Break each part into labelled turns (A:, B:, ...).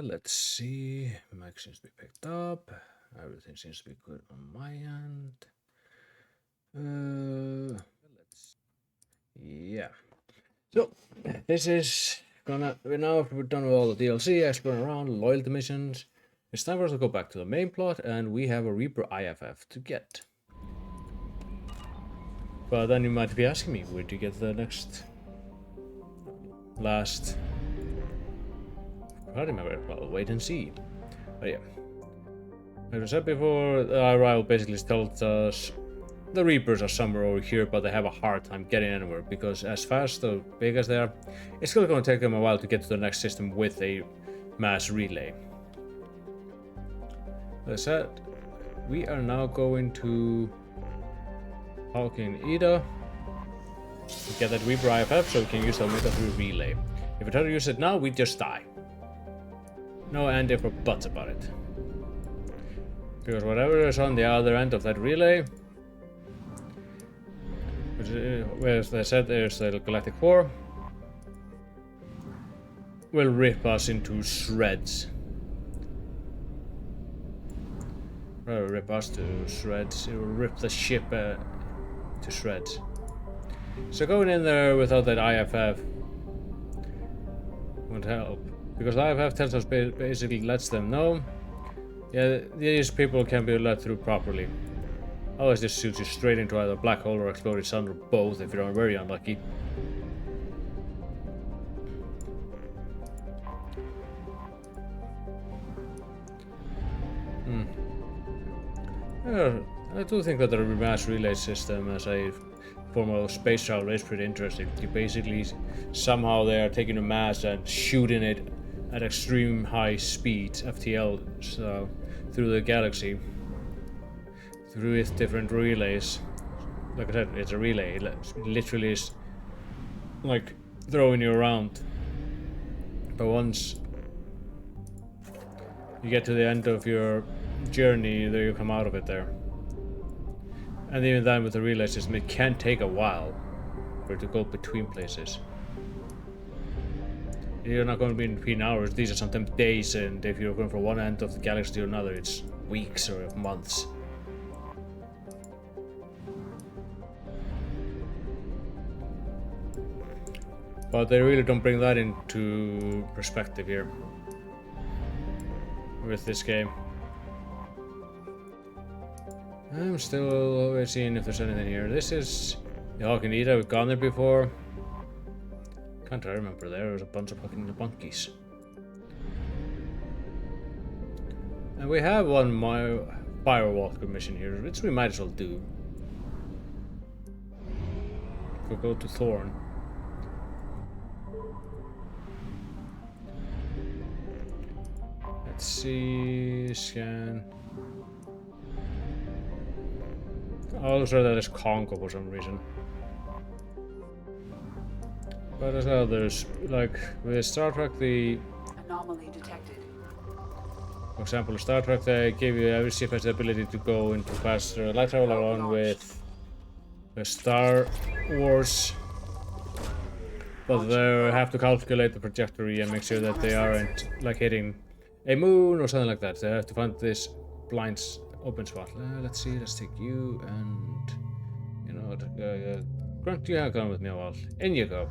A: Let's see. Mic seems to be picked up. Everything seems to be good on my end. Yeah. So this is gonna. Now we're done with all the DLC, exploring around, loyalty missions. It's time for us to go back to the main plot, and we have a Reaper IFF to get. But then you might be asking me, where do you get the last? I don't remember. Well, wait and see. But yeah, as I said before, the rival basically tells us the Reapers are somewhere over here, but they have a hard time getting anywhere because as fast or big as they are, it's still going to take them a while to get to the next system with a mass relay. As I said, we are now going to Hawking Ida to get that Reaper IFF so we can use the Omega 3 relay. If we try to use it now, we just die. No and if or buts about it. Because whatever is on the other end of that relay, as I said, there's the Galactic War, will rip us into shreds. Rip us to shreds. It will rip the ship to shreds. So going in there without that IFF won't help. Because the IFF tells us basically lets them know, yeah, these people can be let through properly. Otherwise this shoots you straight into either a black hole or exploded sun or both if you're very unlucky. I do think that the mass relay system as a form of space travel is pretty interesting. You basically, somehow they are taking a mass and shooting it at extreme high speeds, FTL, so through the galaxy, through its different relays. Like I said, it's a relay. It literally is like throwing you around. But once you get to the end of your journey, there you come out of it there. And even then with the relay system, it can take a while for it to go between places. You're not going to be in between hours, these are sometimes days, and if you're going from one end of the galaxy to another, it's weeks or months. But they really don't bring that into perspective here with this game. I'm still seeing if there's anything here. This is the Hawking Ida. We've gone there before. Can't I remember there was a bunch of fucking bunkies. And we have one Firewalker mission here, which we might as well do. We'll go to Thorn. Let's see, scan. Oh, sorry, that is Congo for some reason. But as well, there's like with Star Trek, the
B: anomaly detected.
A: For example, Star Trek, they give you every ship has the ability to go into faster light travel along with Star Wars. But they have to calculate the trajectory and make sure that they aren't like hitting a moon or something like that. They have to find this blind open spot. Let's see, let's take you and you know what, Grunt, you have gone with me a while. In you go.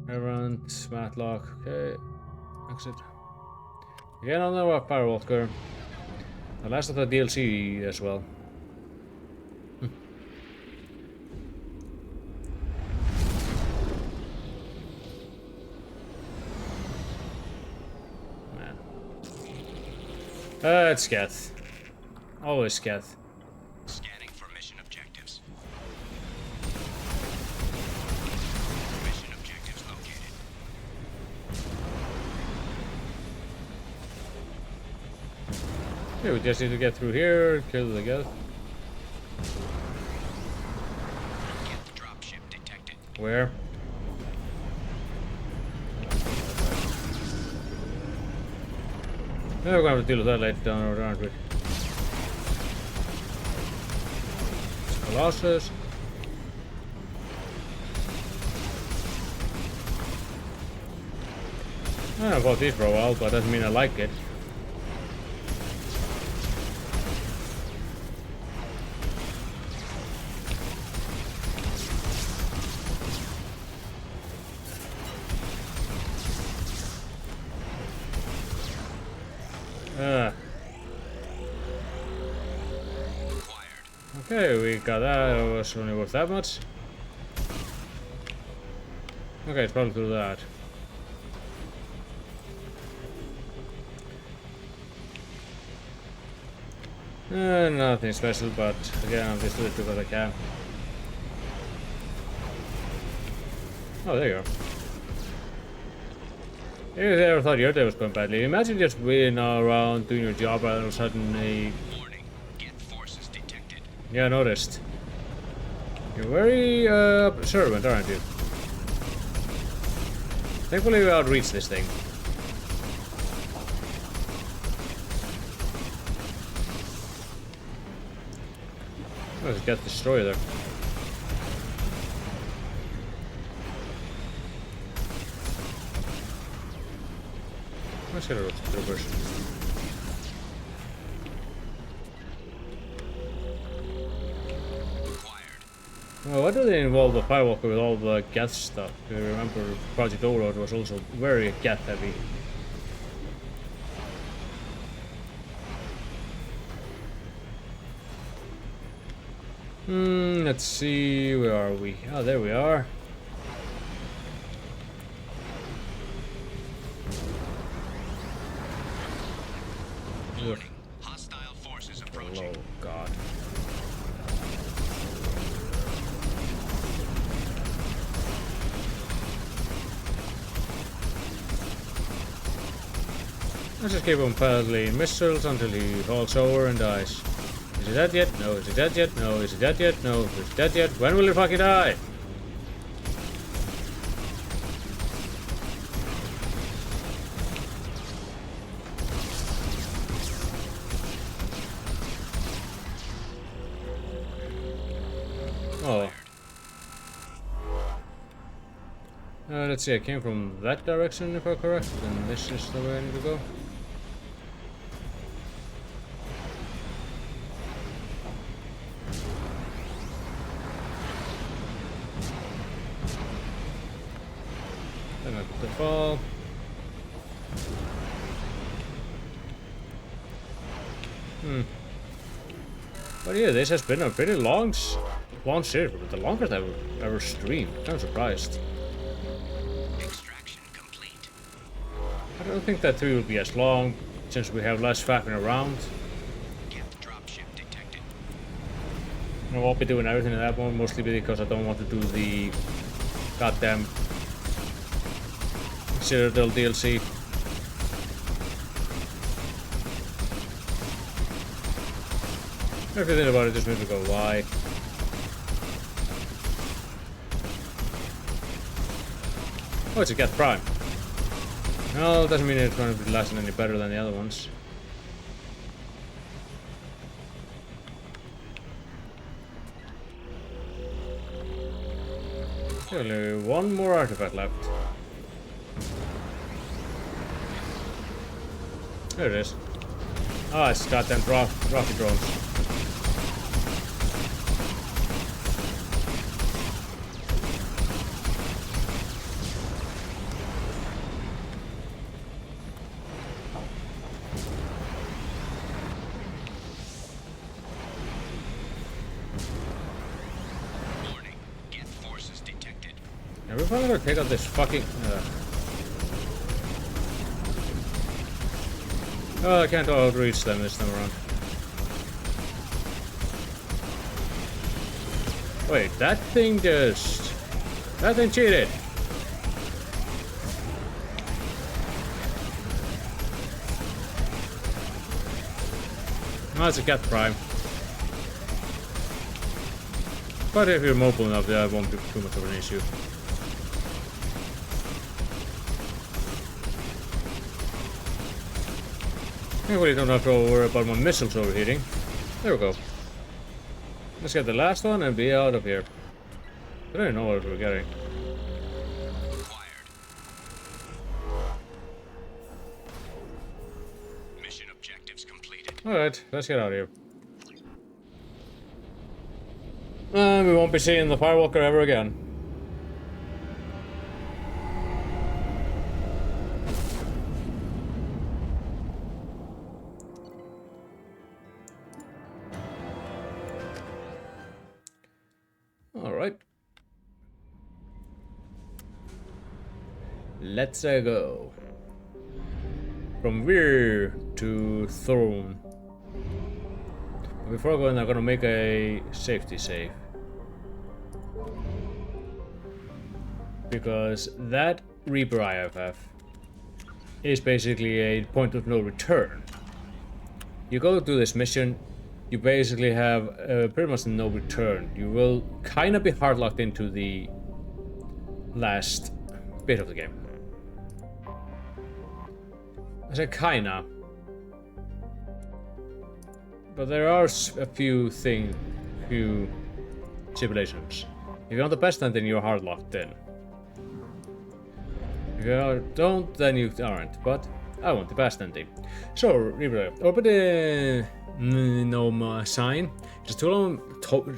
A: Errant, Matlock, okay. Exit. Again on the Firewalker. The last of the DLC as well. Man. It's Geth. Always Geth.
C: Scanning for mission objectives. Mission objectives located.
A: Yeah, we just need to get through here, kill the Geth.
C: Get the dropship detected.
A: Where? Yeah, we're gonna have to deal with that later down the road, aren't we? Colossus. I don't know about these for a while, but that doesn't mean I like it. Okay, we got that. It was only worth that much. Okay, it's probably through that. Nothing special, but again, I'll just do it because I can. Oh, there you go. If you ever thought your day was going badly, imagine just being around doing your job and all of a sudden a...
C: Warning. Get forces detected.
A: Yeah, I noticed. You're very observant, aren't you? Thankfully we outreach this thing. Let's get destroyed there. Let's get rid of the troopers. Well, why do they involve the Firewalker with all the Geth stuff? You remember Project Overlord was also very Geth heavy. Let's see, where are we? Oh, there we are.
C: Warning. Hostile forces approaching.
A: Oh, God. Let's just keep on peddling missiles until he falls over and dies. Is he dead yet? No. Is he dead yet? No. Is he dead yet? No. Is he dead yet? When will he fucking die? Oh. Let's see, I came from that direction if I'm correct, and this is the way I need to go. Then I put the fall. But yeah, this has been a pretty long series, but the longest I've ever streamed. I'm surprised.
C: Extraction complete.
A: I don't think that 3 will be as long, since we have less fapping around.
C: Get dropship detected.
A: I won't be doing everything in that one, mostly because I don't want to do the goddamn Citadel DLC. Everything about it just makes me go, why? Oh, it's a Geth Prime. No, it doesn't mean it's going to be lasting any better than the other ones. Only one more artifact left. There it is. Ah, it's goddamn rocket drones.
C: Warning. Get forces detected.
A: Every time I'm gonna take out this fucking. Oh, I can't outreach them this time around. Wait, that thing just. That thing cheated! No, it's a Geth Prime. But if you're mobile enough, that won't be too much of an issue. I really don't have to worry about my missiles overheating. There we go. Let's get the last one and be out of here. I don't even know what we're getting.
C: Acquired.
A: Alright, let's get out of here. And we won't be seeing the Firewalker ever again. Alright. Let's go. From Weir to Throne. Before going, I'm gonna make a safety save. Because that Reaper IFF is basically a point of no return. You go do this mission, you basically have pretty much no return. You will kind of be hard locked into the last bit of the game. I say kinda, but there are a few stipulations. If you want the best ending, you're hard locked in. If you don't, then you aren't. But I want the best ending. So, Reaper, open no sign. It's too long.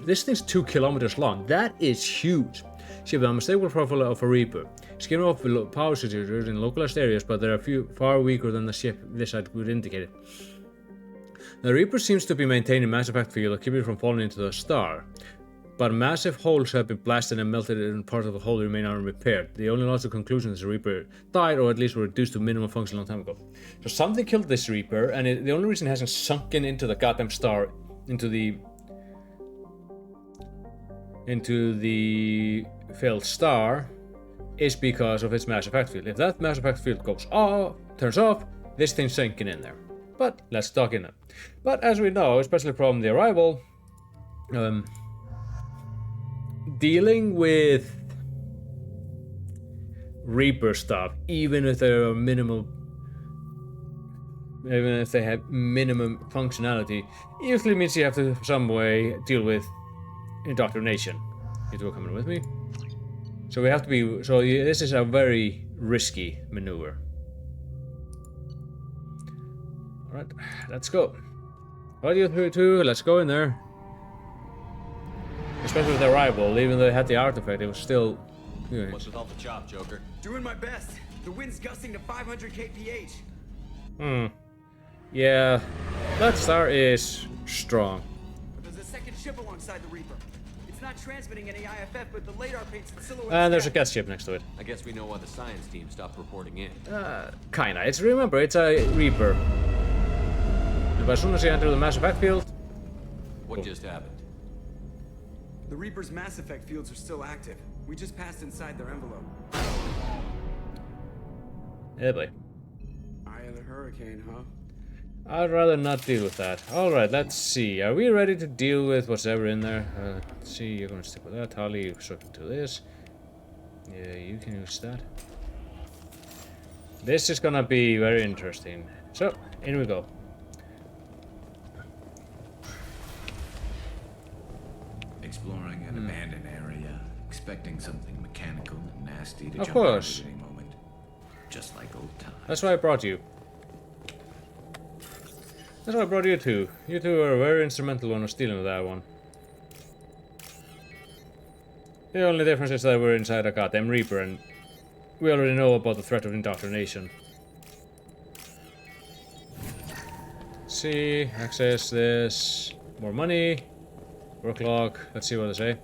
A: This thing's 2 kilometers long. That is huge. Ship a unstable profile of a Reaper. Skin off power signatures in localized areas, but they're far weaker than the ship this side would indicate. The Reaper seems to be maintaining mass effect field, keeping it from falling into the star. But massive holes have been blasted and melted, and parts of the hole remain unrepaired. The only logical conclusion is the Reaper died, or at least were reduced to minimum function a long time ago. So something killed this Reaper, and the only reason it hasn't sunken into the goddamn star, into the failed star, is because of its mass effect field. If that mass effect field turns off, this thing's sinking in there. But let's talk in it. But as we know, especially from the Arrival, dealing with Reaper stuff, even if they have minimum functionality, usually means you have to some way deal with indoctrination. You two are coming with me? So we have to be. So this is a very risky maneuver. All right, let's go. What do you two? Let's go in there. Especially with the Arrival, even though they had the artifact, it was still.
B: What's with all the chop, Joker?
D: Doing my best. The wind's gusting to 500 kph.
A: Yeah, that star is strong.
D: But there's a second ship alongside the Reaper. It's not transmitting any IFF, but the radar paints the silhouette.
A: And there's a gas ship next to it.
B: I guess we know why the science team stopped reporting in.
A: Kinda. Remember, it's a Reaper. And as soon as you enter the Mass Effect field.
B: What just happened?
D: The Reaper's Mass Effect fields are still active. We just passed inside their envelope.
A: Yeah, boy.
D: Eye of the hurricane, huh?
A: I'd rather not deal with that. Alright, let's see. Are we ready to deal with whatever in there? Let's see, you're gonna stick with that. Holly, you switch to this. Yeah, you can use that. This is gonna be very interesting. So, in we go.
E: Exploring an abandoned area, expecting something mechanical and nasty to
A: Of
E: jump
A: course.
E: out at any moment. Just like old times.
A: That's why I brought you. That's why I brought you two. You two were very instrumental when I was stealing with that one. The only difference is that we're inside a goddamn Reaper and we already know about the threat of indoctrination. See, access this, more money, work log, let's see what they say.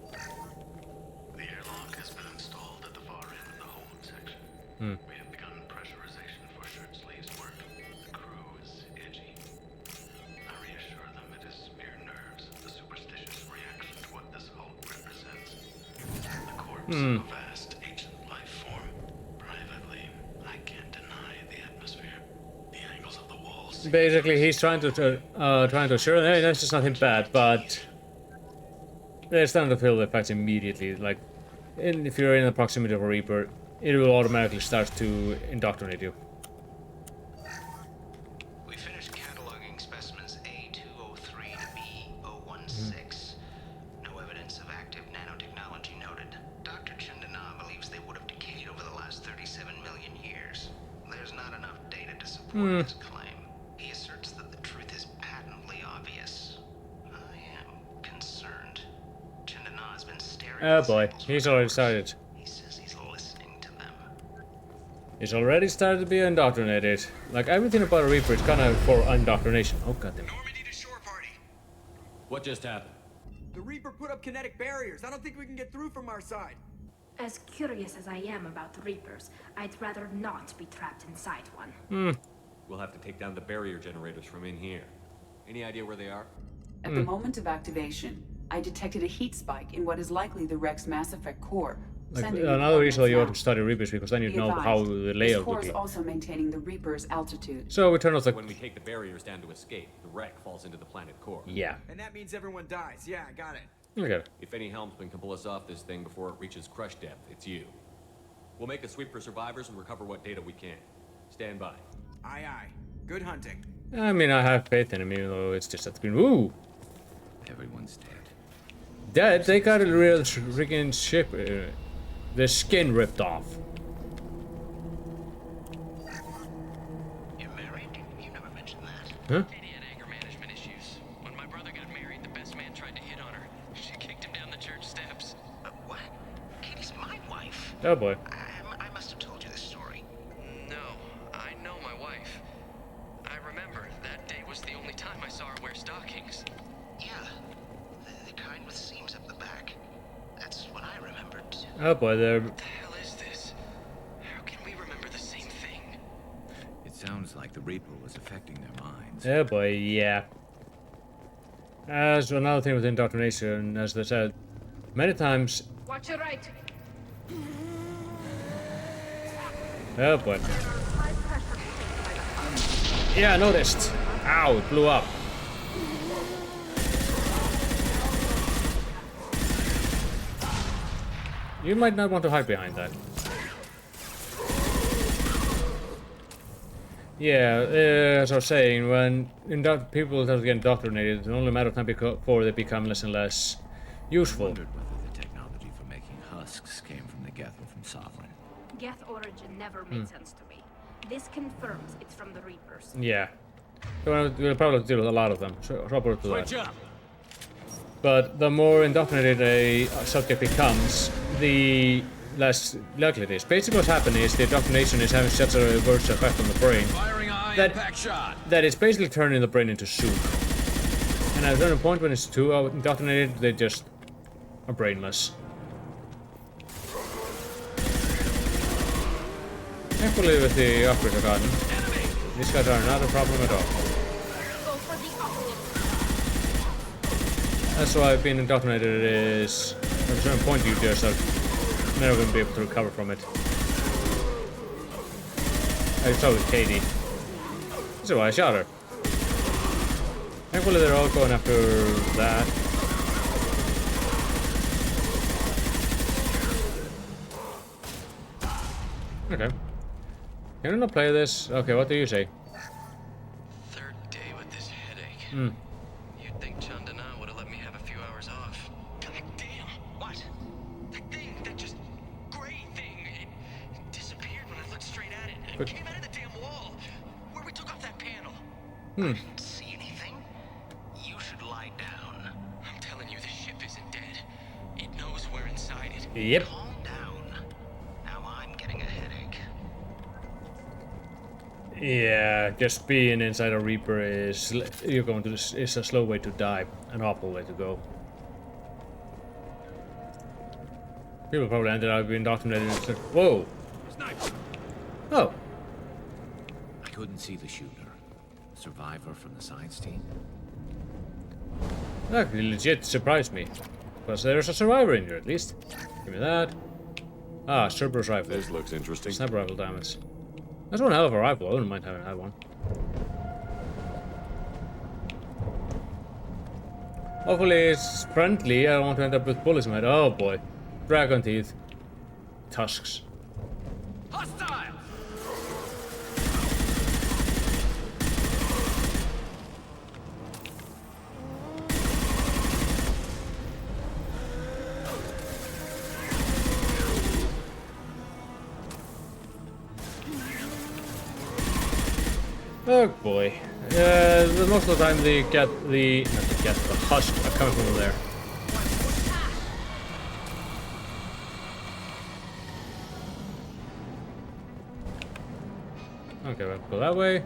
F: The airlock has been installed at the far end of the hold section. We have begun pressurization for shirt sleeves work. The crew is edgy. I reassure them it is mere nerves, a superstitious reaction to what this hold represents. The corpse of a vast ancient life form. Privately, I can't deny the atmosphere. The angles of the walls.
A: Basically, he's trying to assure them, hey, that's just nothing bad, but they're starting to feel the effects immediately. Like, if you're in the proximity of a Reaper, it will automatically start to indoctrinate you.
C: We finished cataloging specimens A203 to B016. No evidence of active nanotechnology noted. Dr. Chindana believes they would have decayed over the last 37 million years. There's not enough data to support his claim. He asserts that the truth is patently
A: Oh boy, he's already started.
C: He says he's listening to them.
A: He's already started to be indoctrinated. Like everything about a Reaper is kind of for indoctrination. Oh goddamn.
F: Normandy to shore party.
B: What just happened?
D: The Reaper put up kinetic barriers. I don't think we can get through from our side.
G: As curious as I am about the Reapers, I'd rather not be trapped inside one.
B: We'll have to take down the barrier generators from in here. Any idea where they are?
H: At the moment of activation, I detected a heat spike in what is likely the Rex Mass Effect core.
A: Like,
H: Sending the
A: another reason why you ought to
H: coordinates
A: study Reapers because then you
H: now. Be
A: know how
H: advised,
A: the
H: this
A: layout
H: core
A: would
H: is
A: be.
H: also maintaining the Reaper's altitude.
A: So we turn off the.
B: When we take the barriers down to escape, the wreck falls into the planet core.
A: Yeah.
D: And that means everyone dies. Yeah, I got it.
A: Okay.
B: If any helmsman can pull us off this thing before it reaches crush depth, it's you. We'll make a sweep for survivors and recover what data we can. Stand by.
D: Aye, aye. Good hunting.
A: I mean, I have faith in him, even though it's just at the Ooh!
E: Everyone's dead.
A: Dead? They got a real freaking ship. The skin ripped off.
C: You're married? You never mentioned that.
A: Huh?
I: Katie had anger management issues. When my brother got married, the best man tried to hit on her. She kicked him down the church steps.
C: What? Katie's my wife.
A: Oh boy.
C: I must have told you this story.
I: No, I know my wife. I remember that day was the only time I saw her wear stockings.
C: Yeah. The kind with seams up the back. That's what I remembered.
A: Oh boy, they're.
I: What the hell is this? How can we remember the same thing?
E: It sounds like the Reaper was affecting their minds.
A: Oh boy, yeah. As another thing with indoctrination, as they said, many times.
G: Watch your right.
A: Oh boy. Yeah, I noticed. Ow, it blew up. You might not want to hide behind that. Yeah, as I was saying, when people start to get indoctrinated, it's only a matter of time before they become less and less
E: I
A: useful.
E: wondered whether the technology for making husks came from the Geth or from Sovereign.
G: Geth origin never made sense to me. This confirms it's from the Reapers.
A: Yeah. So we'll probably deal with a lot of them. So Robert will do that.
B: Switch up!
A: But the more indoctrinated a subject becomes, the less likely it is. Basically what's happening is the indoctrination is having such a reverse effect on the brain
B: Firing eye
A: That-
B: impact shot!
A: that it's basically turning the brain into soup. And at a certain point when it's too indoctrinated, they just are brainless. Thankfully with the operator garden, these guys are not a problem at all.
G: Go for the opposite.
A: That's why being indoctrinated is, at a certain point you just are never going to be able to recover from it. I saw with Katie. That's why I shot her. Thankfully they're all going after that. Okay. Can we not play this? Okay, what do you say?
I: Third day with this headache.
A: Hmm.
I: You'd think Chandana would have let me have a few hours off. God damn!
C: What?
I: That thing, that just gray thing, it disappeared when I looked straight at it. It
A: But-
I: came out of the damn wall, where we took off that panel.
C: Didn't see anything. You should lie down.
I: I'm telling you, the ship isn't dead. It knows we're inside it.
A: Yep.
C: Calm down. Now I'm getting a headache.
A: Yeah, just being inside a Reaper is you're going to is a slow way to die, an awful way to go. People probably ended up being indoctrinated. Whoa! Oh,
E: I couldn't see the shooter. Survivor from the science team.
A: that legit surprised me. Because there's a survivor in here at least. Give me that. Ah, Cerberus rifle.
B: This looks interesting.
A: Sniper rifle damage. That's one hell of a rifle. I wouldn't mind having that one. Hopefully it's friendly. I don't want to end up with bullets in my head. Oh boy. Dragon teeth. Tusks.
B: Hostile!
A: Oh boy. Most of the time they get the husk are coming from there. Okay, we'll go that way.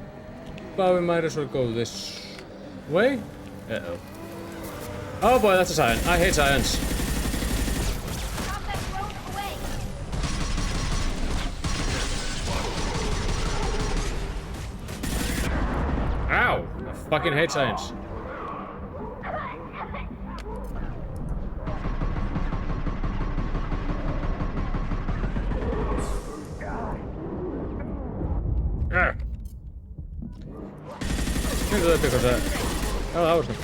A: But we might as well go this way. Uh-oh. Oh boy, that's a science. I hate science. Ow! I fucking hate science. Ah. Because oh, that was good.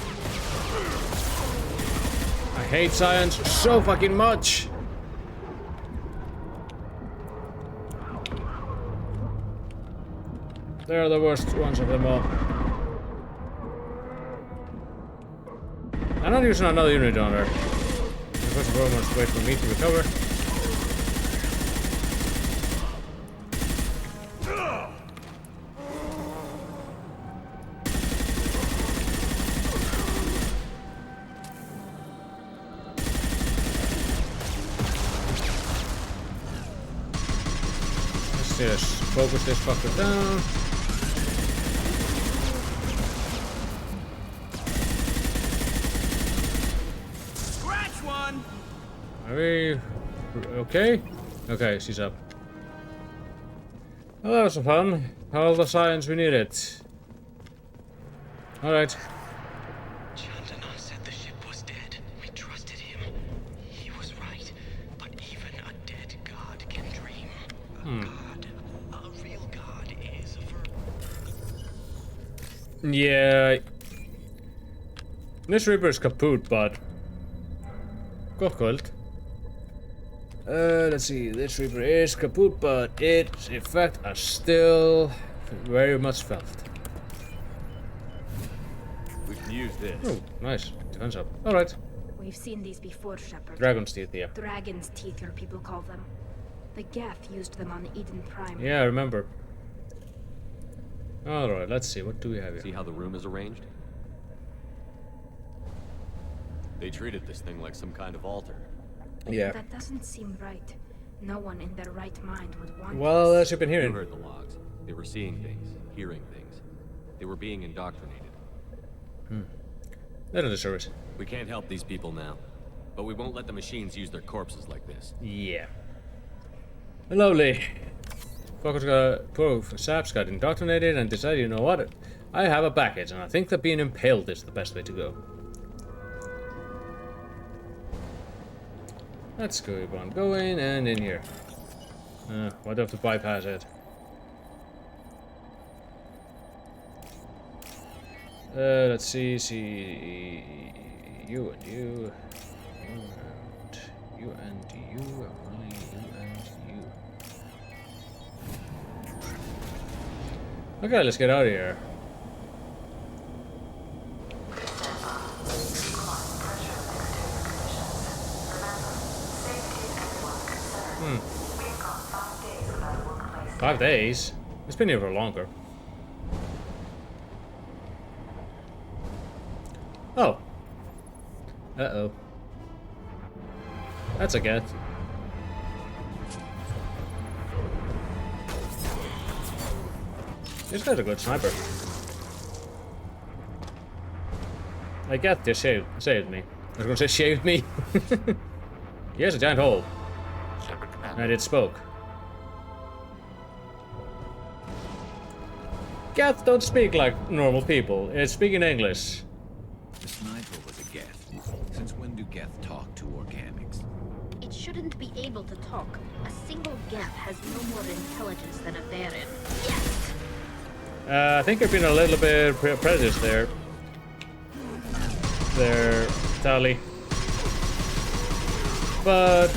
A: I hate science so fucking much. They're the worst ones of them all. I'm not using another unit on her. First of all, must wait for me to recover. Let's just focus this fucker down. Are we okay? Okay, she's up. Well, that was some fun. All the science we needed. Alright.
I: Chandana said the ship was dead. We trusted him. He was right. But even a dead god can dream. A real god is a
A: Yeah. This Reaper is kaput, but... Gott kvöld. Let's see, this Reaper is kaput, but its effects are still very much felt.
B: We can use this.
A: Oh, nice. Defense up. Alright.
G: We've seen these before, Shepard.
A: Dragon's teeth, yeah.
G: Dragon's teeth, your people call them. The Geth used them on Eden Prime.
A: Yeah, I remember. Alright, let's see, what do we have here?
B: See how the room is arranged? They treated this thing like some kind of altar.
A: Yeah.
G: That doesn't seem right. No one in their right mind would want
A: Well,
G: this.
A: as you've been
B: You
A: hearing.
B: heard the logs. They were seeing things, hearing things. They were being indoctrinated.
A: They're in the service.
B: We can't help these people now, but we won't let the machines use their corpses like this.
A: Yeah. Lovely. Focus got proof. Saps got indoctrinated and decided, you know what? I have a package, and I think that being impaled is the best way to go. Let's go keep on going and in here. Why do I have to bypass it? Let's see, you and you. You and you, only you and you. Okay, let's get out of here. Hmm. 5 days? It's been here for longer. Oh. Uh-oh. That's a Geth. This guy's a good sniper. I Geth just saved me. I was gonna say shaved me. He has a giant hole. And it spoke. Geth don't speak like normal people. It's speaking English.
E: The sniper was a Geth. Since when do Geth talk to organics?
G: It shouldn't be able to talk. A single Geth has no more intelligence than a Baron. Yes!
A: I think I've been a little bit prejudiced there. There, Tali. But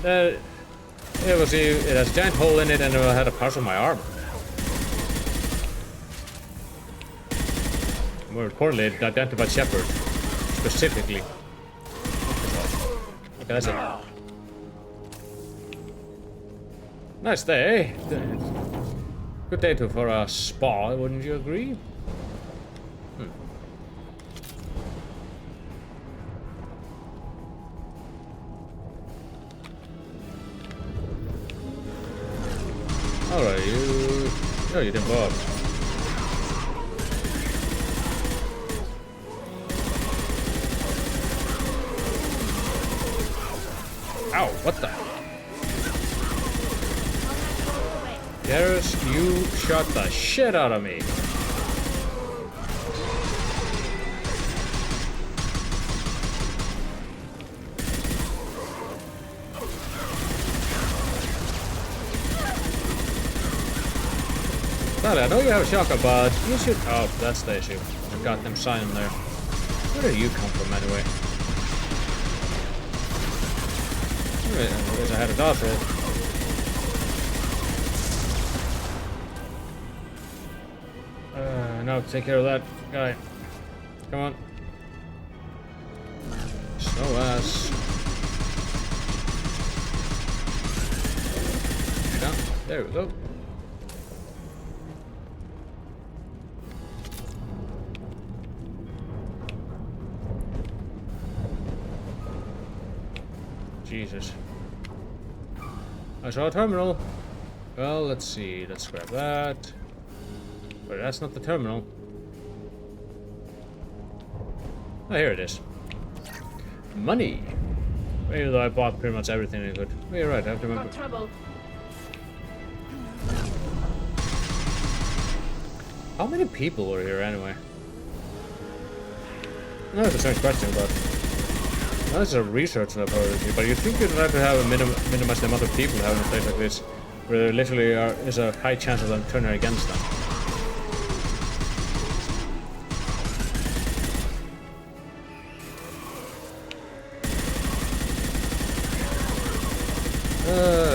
A: it has a giant hole in it, and it had a part of my armor. More importantly, it identified Shepard specifically. Okay, that's it. Nice day. Good day for a spa, wouldn't you agree? Alright, you No, you didn't blow up. Ow, what the hell? Garrus, you shot the shit out of me. Sally, I know you have a shotgun, but you should... Oh, that's the issue. I've got them sign there. Where do you come from, anyway? I guess I had a dodge roll. Now take care of that guy. Come on. Snow ass. Down. There we go. Jesus. I saw a terminal. Well, let's see. Let's grab that. But that's not the terminal. Oh, here it is. Money. Even though I bought pretty much everything I could. Oh, you're right. I have to remember.
G: Got trouble.
A: How many people were here anyway? No, that's a strange question, but this is a research laboratory. But you think you'd have to have a minimize the amount of people having a place like this, where there literally is a high chance of them turning against them.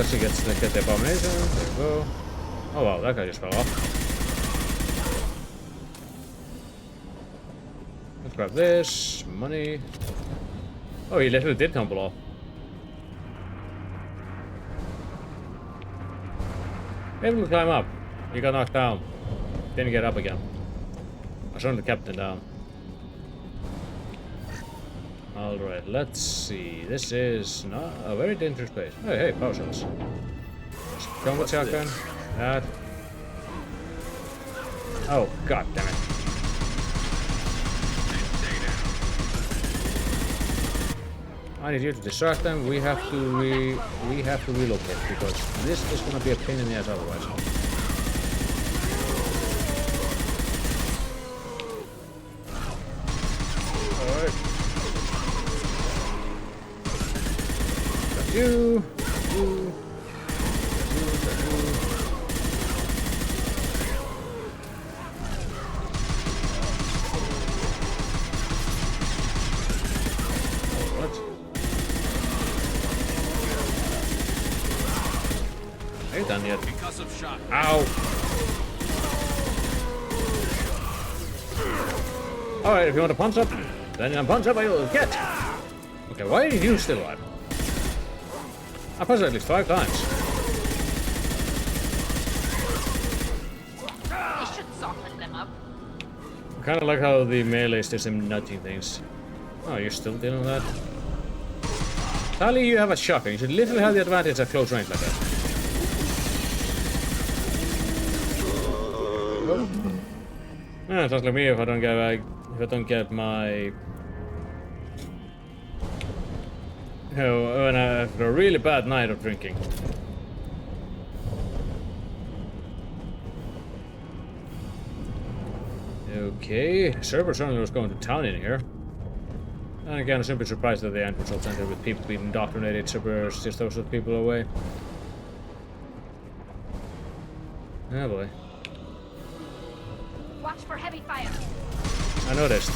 A: She gets the abomination. There we go. Oh wow, that guy just fell off. Let's grab this. Money. Oh, he literally did tumble off. Able to climb up. He got knocked down. Didn't get up again. I shouldn't have kept him down. Alright, let's see. This is not a very dangerous place. Hey, hey, power cells. Combat shotgun. That. Oh, god damn it. I need you to distract them. We have to relocate because this is gonna be a pain in the ass otherwise. Alright. Got you. Done yet. Ow! Alright, if you want to punch up, then punch up I will get! Okay, why are you still alive? I punched at least 5 times.
G: They should soften them up.
A: I kinda like how the melee is just him nudging things. Oh, you're still dealing with that? Tali, you have a shotgun. You should literally have the advantage at close range like that. Yeah, it sounds like me if I don't get my, you know, after a really bad night of drinking. Okay, Server certainly was going to town in here. And again, I'm simply surprised at the end results ended with people being indoctrinated. Server just those people away. Oh boy.
G: Watch for heavy fire.
A: I noticed.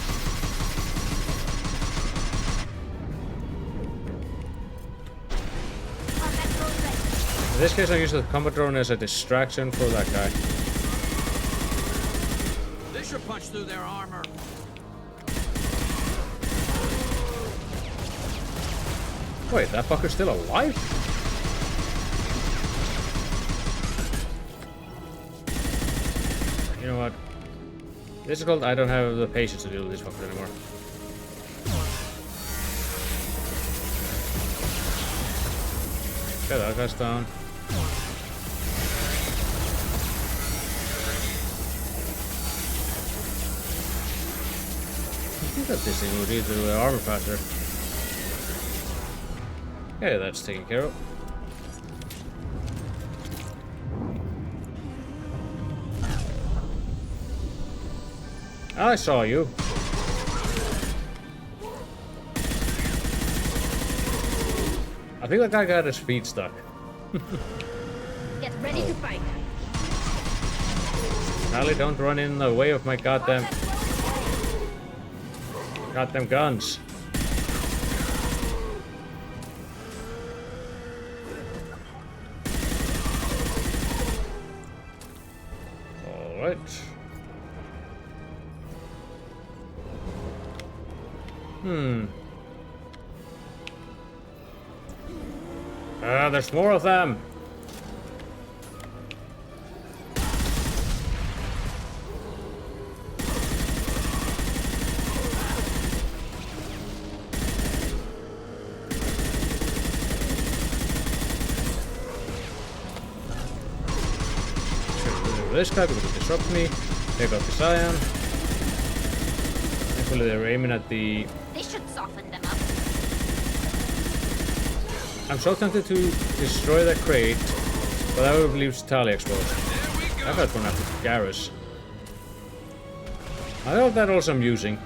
A: In this case, I use the combat drone as a distraction for that guy.
D: This should punch through their armor.
A: Wait, that fucker's still alive? You know what? This is called I don't have the patience to deal with this fucker anymore. Okay, that guy's down. think that this thing would either armor faster. Okay, that's taken care of. I saw you. I think that guy got his feet stuck.
G: Get ready to fight.
A: Sally, don't run in the way of my goddamn guns. All right. There's more of them. This guy because it disrupts me. Take out the Cyan. Hopefully they're aiming at the...
G: They should soften them up.
A: I'm so tempted to destroy that crate, but that would leave Talia exposed. I thought one after Garrus. I hope that also I'm using.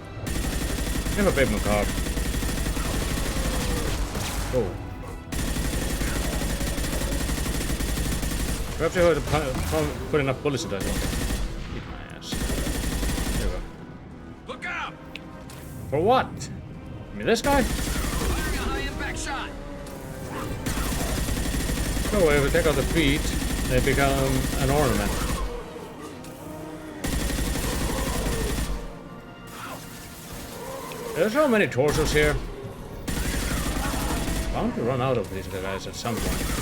A: Never played Macabre. Oh. Perhaps I heard put enough bullets into that one. Eat my ass. There we go.
E: Look out!
A: For what? I mean, this guy?
E: Firing a high impact shot!
A: So if we take out the feet, they become an ornament. There's so many torsos here. Bound to run out of these guys at some point.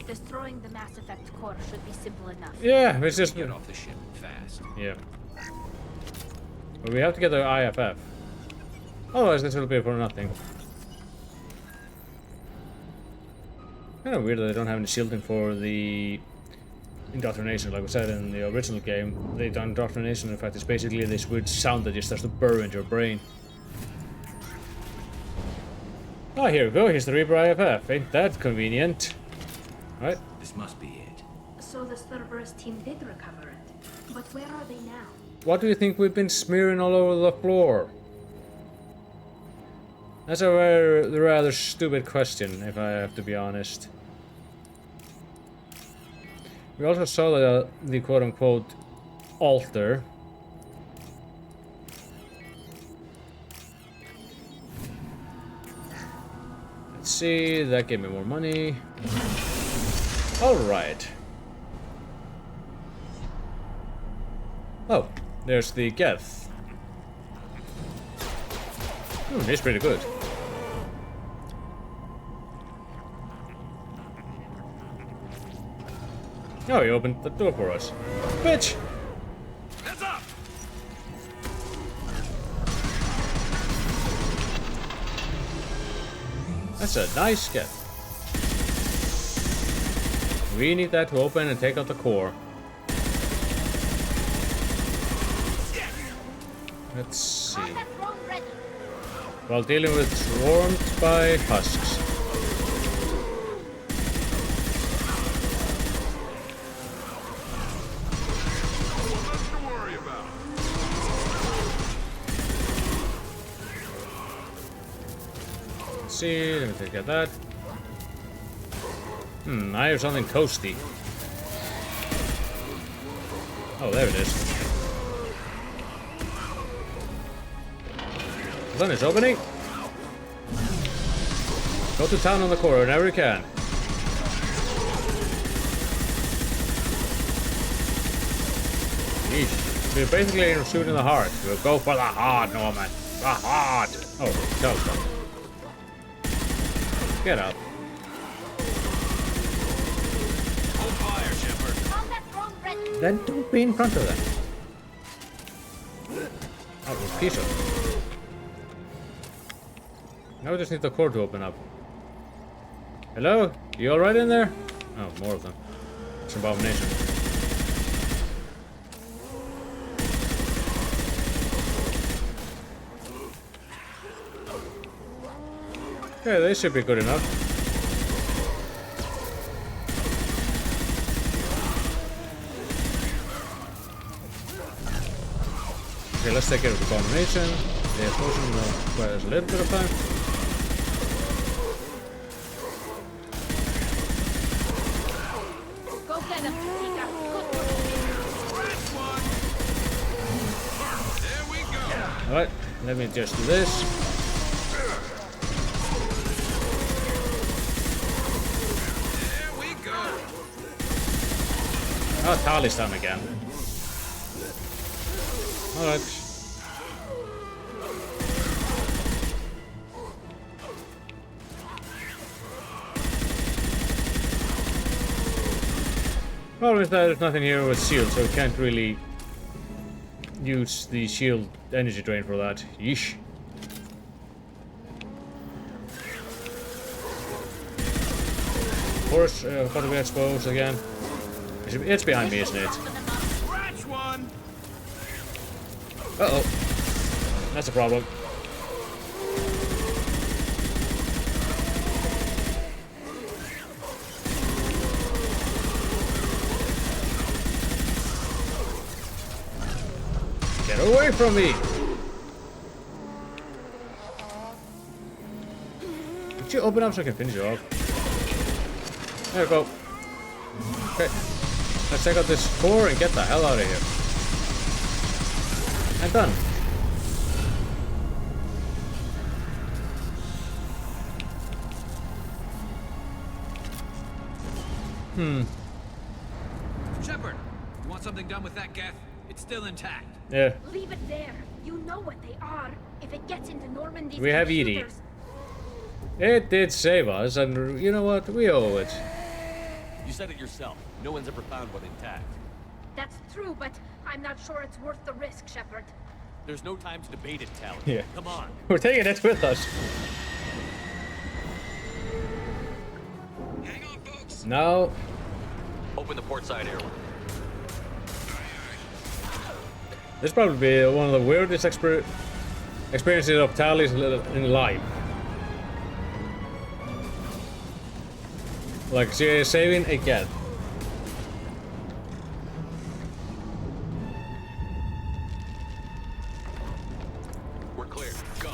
G: Destroying the Mass Effect core should be simple enough.
A: Yeah, it's just...
E: Get off the ship fast.
A: Yeah. But we have to get the IFF. Otherwise this will be for nothing. Kind of weird that they don't have any shielding for the indoctrination, like we said in the original game. The indoctrination, in fact, is basically this weird sound that just starts to burrow into your brain. Oh, here we go. Here's the Reaper IFF. Ain't that convenient? Right.
E: This must be it.
G: So the Cerberus team did recover it. But where are they now?
A: What do you think we've been smearing all over the floor? That's a rather stupid question, if I have to be honest. We also saw the quote-unquote altar. Let's see, that gave me more money. Alright. Oh, there's the Geth. He's pretty good. Oh, he opened the door for us. Bitch!
E: Heads up!
A: That's a nice Geth. We need that to open and take out the core. Let's see. While dealing with swarmed by husks.
F: Nothing to worry about.
A: Let's see, let me take out that. I have something toasty. Oh, there it is. The sun is opening. Go to town on the core whenever you can. Yeesh. We're basically shooting the heart. We'll go for the heart, Norman. The heart. Oh, telescope. Get up.
E: Hold fire, Shepard.
A: Then don't be in front of them. Oh, piece of. Now we just need the core to open up. Hello? You alright in there? Oh, more of them. It's an abomination. Okay, they should be good enough. Okay, let's take care of the abomination. The explosion requires a little bit of time.
G: Go get him, Tika. Good work.
A: Alright, let me just do this. Oh, Tali's down again. Alright. Problem is that there's nothing here with shield, so we can't really use the shield energy drain for that. Yeesh. Of course, got to be exposed again. It's behind me, isn't it? Uh-oh. That's a problem. Get away from me! Could you open up so I can finish you off? There we go. Okay. Let's check out this core and get the hell out of here. I'm done.
E: Shepard, you want something done with that geth? It's still intact.
A: Yeah.
G: Leave it there. You know what they are. If it gets into Normandy's
A: We have Edie.
G: computers-
A: It did save us, and you know what? We owe it.
B: You said it yourself. No one's ever found one intact.
G: That's true, but I'm not sure it's worth the risk, Shepard.
B: There's no time to debate it, Tali.
A: Yeah.
B: Come on.
A: We're taking it with us.
I: Hang on, folks.
A: Now,
B: Open the port side airlock.
A: this probably be one of the weirdest experiences of Tali's in life. Like, she's saving a cat.
B: We're clear. Go.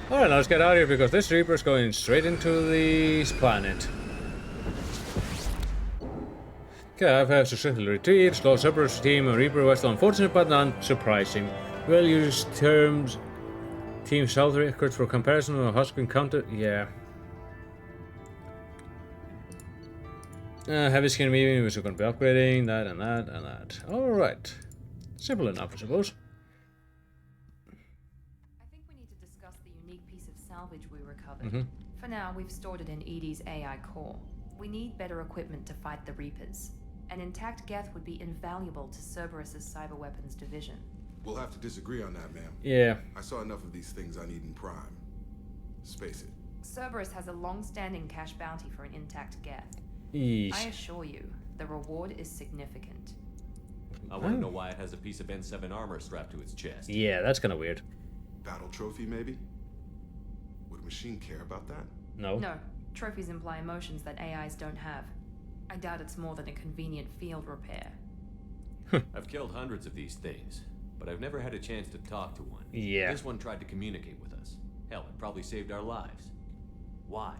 A: Alright, now let's get out of here because this Reaper's going straight into this planet. Okay, I've had successfully retrieved, lost Cerberus team, and Reaper was unfortunate but not surprising. We'll use terms Team South records for comparison of Husk encounter. Yeah. Heavy skin weaving, which we're going to be upgrading, that and that and that. Alright. Simple enough, I suppose.
J: I think we need to discuss the unique piece of salvage we recovered. For now, we've stored it in Edie's AI core. We need better equipment to fight the Reapers. An intact geth would be invaluable to Cerberus's cyber weapons division.
K: We'll have to disagree on that, ma'am.
A: Yeah.
K: I saw enough of these things I need in Prime. Space it.
J: Cerberus has a long-standing cash bounty for an intact geth.
A: Yeesh.
J: I assure you, the reward is significant.
B: I want to know why it has a piece of N7 armor strapped to its chest.
A: Yeah, that's kind of weird.
K: Battle trophy, maybe? Would a machine care about that?
A: No.
J: No, trophies imply emotions that AIs don't have. I doubt it's more than a convenient field repair.
B: I've killed hundreds of these things, but I've never had a chance to talk to one.
A: Yeah.
B: This one tried to communicate with us. Hell, it probably saved our lives. Why?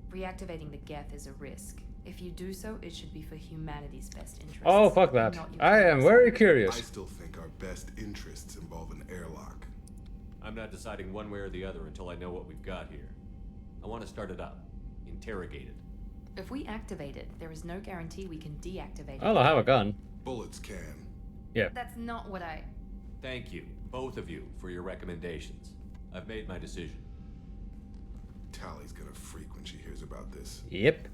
J: Reactivating the geth is a risk. If you do so, it should be for humanity's best interests.
A: Oh, fuck that.
J: not your
A: I am very curious.
K: I still think our best interests involve an airlock.
B: I'm not deciding one way or the other until I know what we've got here. I want to start it up. Interrogate it.
J: If we activate it, there is no guarantee we can deactivate it.
A: I'll have a gun.
K: Bullets can.
A: Yeah.
J: That's not what I...
B: Thank you, both of you, for your recommendations. I've made my decision.
K: Tali's gonna freak when she hears about this.
A: Yep.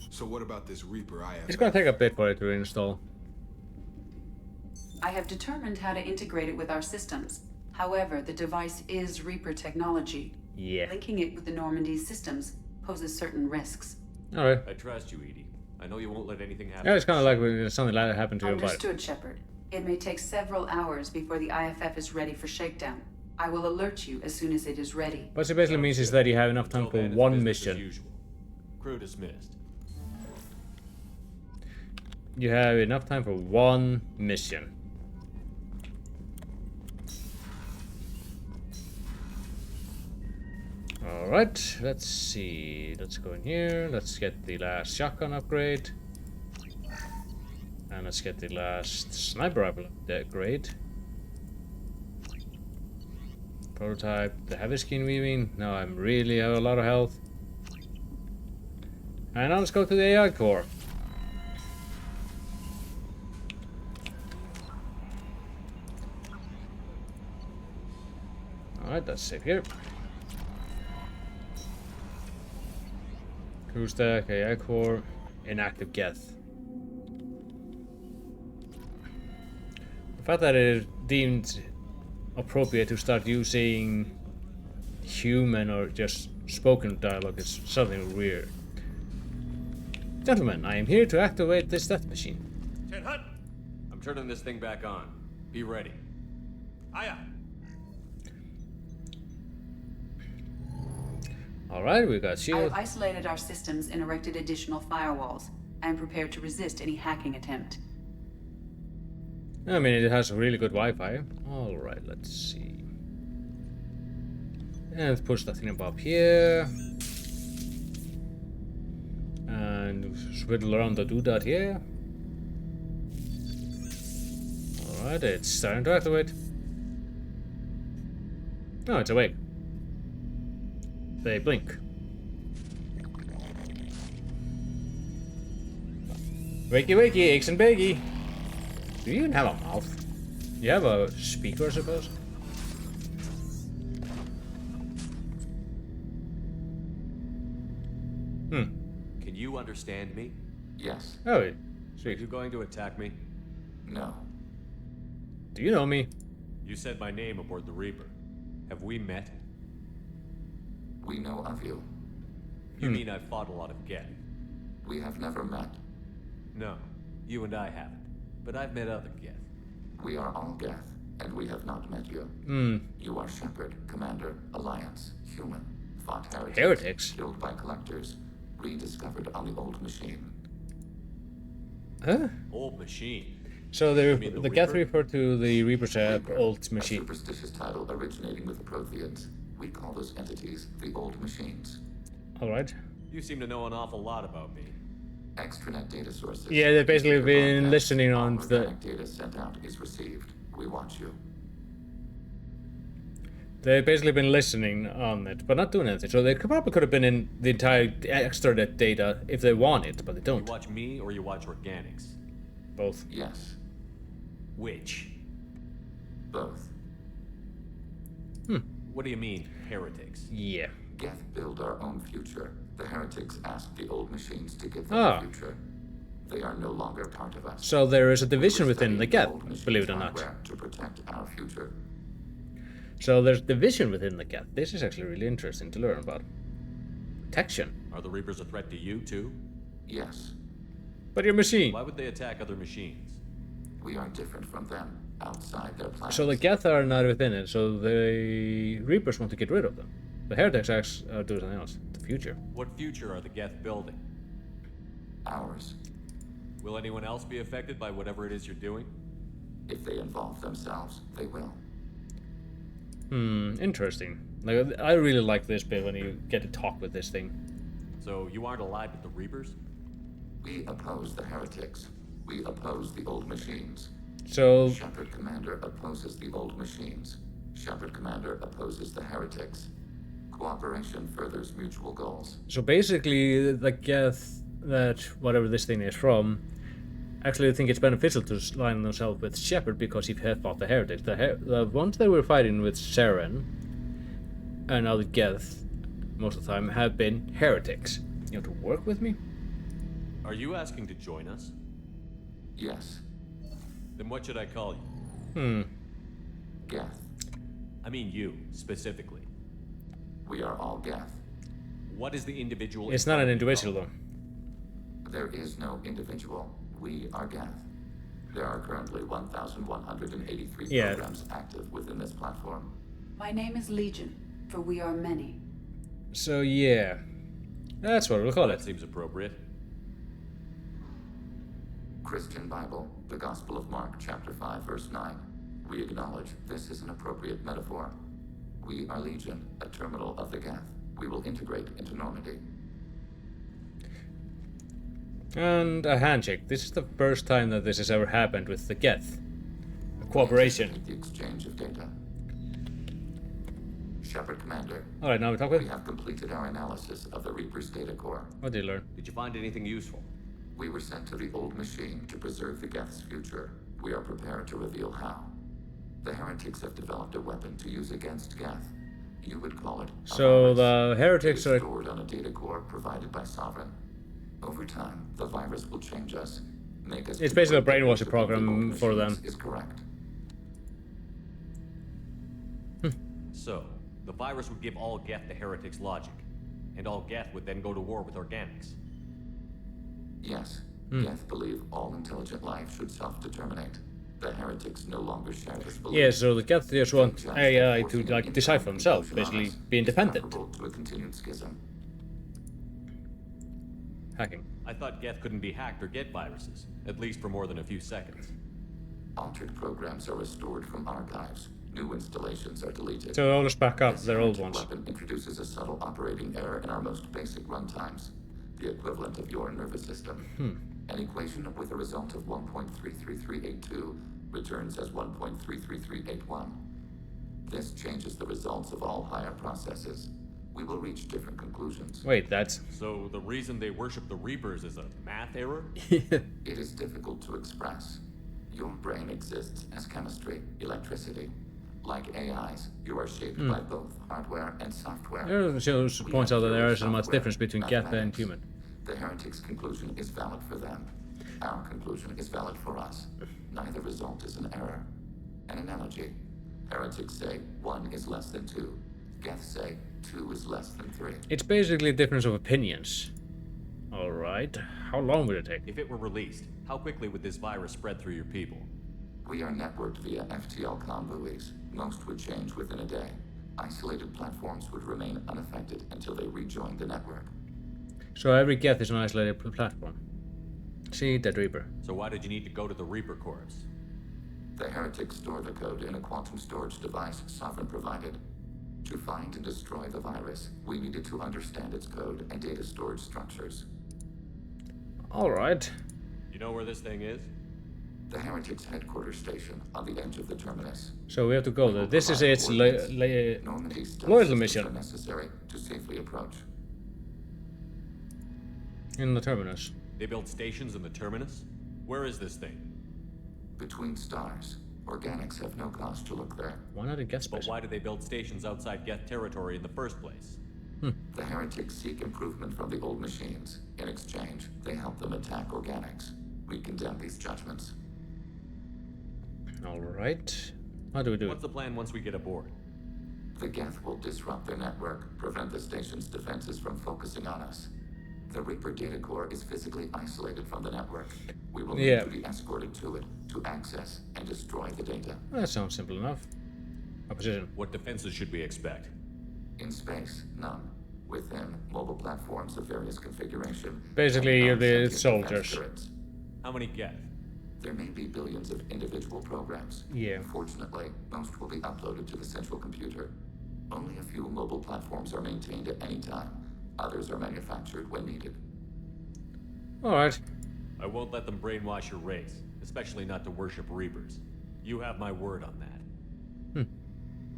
K: So what about this Reaper I have?
A: It's gonna take a bit for it to install.
H: I have determined how to integrate it with our systems. However, the device is Reaper technology.
A: Yeah.
H: Linking it with the Normandy systems poses certain risks.
A: Alright.
B: I trust you, Edie. I know you won't let anything happen.
A: Yeah, it's kind of like when something like that happened to you.
H: Understood, Shepard. It may take several hours before the IFF is ready for shakedown. I will alert you as soon as it is ready.
A: What it basically means is that you have enough time for one mission.
B: Usual. Crew dismissed.
A: You have enough time for one mission. Alright, let's see. Let's go in here. Let's get the last shotgun upgrade. And let's get the last sniper rifle upgrade. Prototype, the heavy skin weaving. Now I'm really have a lot of health. And now let's go to the AI core. Alright, that's safe here. Crew stack, AI core, inactive Geth. The fact that it is deemed appropriate to start using human or just spoken dialogue is something weird. Gentlemen, I am here to activate this death machine.
B: Ted Hunt! I'm turning this thing back on. Be ready. Aye.
A: Alright, we got
H: I've
A: shield.
H: isolated our systems and erected additional firewalls. I am prepared to resist any hacking attempt.
A: I mean, it has really good Wi-Fi. Alright, let's see. And let's push that thing up here. And swivel around the doodad here. Alright, it's starting to activate. Oh, it's awake. They blink. Wakey wakey, aches and baggy. Do you even have a mouth? You have a speaker, I suppose?
B: Can you understand me?
E: Yes.
A: Oh,
B: Are
A: sweet.
B: you going to attack me?
E: No.
A: Do you know me?
B: You said my name aboard the Reaper. Have we met?
E: We know of you.
B: You mean I've fought a lot of Geth?
E: We have never met.
B: No, you and I haven't. But I've met other Geth.
E: We are all Geth, and we have not met you. You are Shepard, Commander, Alliance, human, fought heretics.
A: Heretics?
E: Killed by collectors, rediscovered on the old machine.
A: Huh?
B: Old machine.
A: So
B: You mean
A: the
B: the
A: Geth
B: Reaper?
A: refer to the Reaper's old
E: A
A: machine.
E: superstitious title originating with the Protheans. We call those entities the old machines.
A: Alright.
B: You seem to know an awful lot about me.
E: Extranet data sources.
A: Yeah, they've basically
E: Secret
A: been
E: broadcasts.
A: listening
E: All
A: on the...
E: organic data sent out is received. We watch you.
A: They've basically been listening on it, but not doing anything. So they probably could have been in the entire extranet data if they wanted, but they
B: You
A: don't.
B: watch me or you watch organics?
A: Both.
E: Yes,
B: Which?
E: both.
B: What do you mean, heretics?
A: Yeah.
E: Geth build our own future. The heretics asked the old machines to give them
A: Ah.
E: a future. They are no longer part of us.
A: So there is a
E: We
A: division
E: were
A: within the
E: studying
A: Geth,
E: old machines'
A: believe it or not.
E: hardware to protect our future.
A: So there's division within the Geth. This is actually really interesting to learn about. Protection.
B: Are the Reapers a threat to you, too?
E: Yes,
A: But your machine.
B: Why would they attack other machines?
E: we are different from them, outside their planet.
A: So the Geth are not within it, so the Reapers want to get rid of them. The Heretics do something else. The future.
B: What future are the Geth building?
E: Ours.
B: Will anyone else be affected by whatever it is you're doing?
E: If they involve themselves, they will.
A: Interesting. Like, I really like this bit when you get to talk with this thing.
B: So you aren't allied with the Reapers?
E: We oppose the heretics. We oppose the old machines.
A: So,
E: Shepard Commander opposes the old machines. Shepard Commander opposes the heretics. Cooperation furthers mutual goals.
A: so basically, the Geth that whatever this thing is from, actually think it's beneficial to line themselves with Shepard because he had fought the Heretics. The ones that were fighting with Saren and now the Geth, most of the time, have been Heretics. You know, to work with me?
B: Are you asking to join us?
E: Yes,
B: Then what should I call you?
E: Geth.
B: I mean you, specifically.
E: We are all Geth.
B: What is the individual?
A: It's not an individual though.
E: There is no individual. We are Geth. There are currently 1,183 programs active within this platform.
H: My name is Legion, for we are many.
A: So yeah, that's what we'll call
B: That
A: it.
B: seems appropriate.
E: Christian Bible, the Gospel of Mark, chapter 5, verse 9. We acknowledge this is an appropriate metaphor. We are Legion, a terminal of the Geth. We will integrate into Normandy.
A: And a handshake. This is the first time that this has ever happened with the Geth. A cooperation.
E: The exchange of data. Shepard Commander.
A: Alright, now we talk with.
E: We have completed our analysis of the Reaper's data core.
A: What did you learn?
B: Did you find anything useful?
E: We were sent to the old machine to preserve the Geth's future. We are prepared to reveal how. The heretics have developed a weapon to use against Geth. You would call it a
A: So
E: virus.
A: the heretics
E: It is
A: are.
E: stored on a data core provided by Sovereign. Over time, the virus will change us, make us.
A: It's basically a
E: conclude that
A: brainwashing
E: each of the
A: program
E: old
A: for
E: machines
A: them.
E: Is correct.
B: So, the virus would give all Geth the heretics' logic, and all Geth would then go to war with organics.
E: Yes, Geth believe all intelligent life should self-determinate. The heretics no longer share this belief.
A: Yeah, so the Geth just want
E: They judge
A: AI
E: that
A: to
E: forcing
A: like
E: an
A: decide for himself,
E: internal
A: basically
E: conclusion on
A: be
E: us is
A: independent.
E: preferable to a continued schism.
A: Hacking.
B: I thought Geth couldn't be hacked or get viruses, at least for more than a few seconds.
E: Altered programs are restored from archives. New installations are deleted.
A: So they'll just back up
E: This
A: their old
E: heretic
A: ones.
E: weapon introduces a subtle operating error in our most basic runtimes, the equivalent of your nervous system. An equation with a result of 1.33382 returns as 1.33381. This changes the results of all higher processes. We will reach different conclusions.
A: Wait, that's.
B: So, the reason they worship the Reapers is a math error?
E: It is difficult to express. Your brain exists as chemistry, electricity. Like AIs, you are shaped by both hardware and software.
A: It shows,
E: We
A: points
E: have
A: out that there
E: pure
A: isn't much
E: software,
A: difference between Geth and
E: mathematics.
A: human.
E: The heretics' conclusion is valid for them. Our conclusion is valid for us. Neither result is an error. An analogy. Heretics say 1 is less than 2. Geth say 2 is less than 3.
A: It's basically a difference of opinions. Alright, how long would it take?
B: If it were released, how quickly would this virus spread through your people?
E: We are networked via FTL convoys. Most would change within a day. Isolated platforms would remain unaffected until they rejoin the network.
A: So every Geth is an isolated platform. See, Dead Reaper.
B: So why did you need to go to the Reaper Corps?
E: The heretics store the code in a quantum storage device Sovereign provided. To find and destroy the virus, we needed to understand its code and data storage structures.
A: Alright.
B: You know where this thing is?
E: The heretics' headquarters station on the edge of the terminus.
A: So we have to go there. This is its
E: Normandy stealth
A: loyalty
E: systems
A: mission
E: are necessary to safely approach.
A: in the terminus.
B: They build stations in the terminus? Where is this thing?
E: Between stars, organics have no cause to look there.
A: Why not in Geth
B: But
A: space?
B: why do they build stations outside Geth territory in the first place?
E: The heretics seek improvement from the old machines. In exchange, they help them attack organics. We condemn these judgments.
A: Alright. How do we do it?
B: What's the plan once we get aboard?
E: The Geth will disrupt their network, prevent the station's defenses from focusing on us. The Reaper data core is physically isolated from the network. We will need to be escorted to it to access and destroy the data.
A: That sounds simple enough. Opposition.
B: What defenses should we expect?
E: In space, none. Within, mobile platforms of various configuration.
A: Basically,
E: and
A: you're the
E: non-sentient defense
A: soldiers.
E: turrets.
B: How many Geth?
E: There may be billions of individual programs.
A: Yeah.
E: Fortunately, most will be uploaded to the central computer. Only a few mobile platforms are maintained at any time. Others are manufactured when needed.
A: Alright.
B: I won't let them brainwash your race, especially not to worship Reapers. You have my word on that.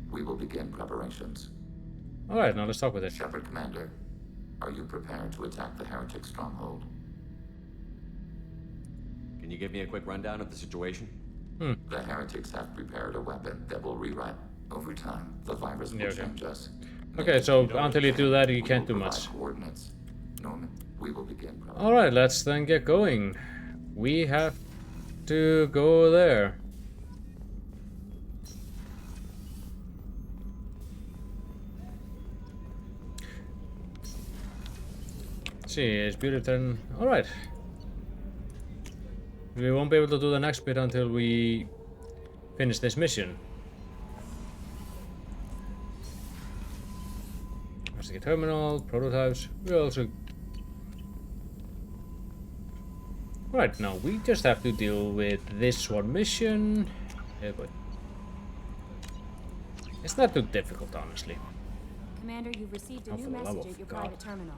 E: We will begin preparations.
A: Alright, now let's talk with it.
E: Shepard Commander, are you prepared to attack the heretic stronghold?
B: Can you give me a quick rundown of the situation?
E: The heretics have prepared a weapon that will rewrite. Over time, the virus will change us.
A: Okay, so until you do that, you
E: We
A: can't
E: will
A: do
E: provide
A: much.
E: Coordinates. Norman, we will begin.
A: Alright, let's then get going. We have to go there. see, it's beauty turn. Alright. We won't be able to do the next bit until we finish this mission. Investigate terminal, prototypes. We also... Right, now we just have to deal with this one mission. Yeah, but it's not too difficult, honestly.
L: Commander, you've received a
A: Oh,
L: new
A: for the love
L: message
A: of
L: at your
A: God.
L: private terminal.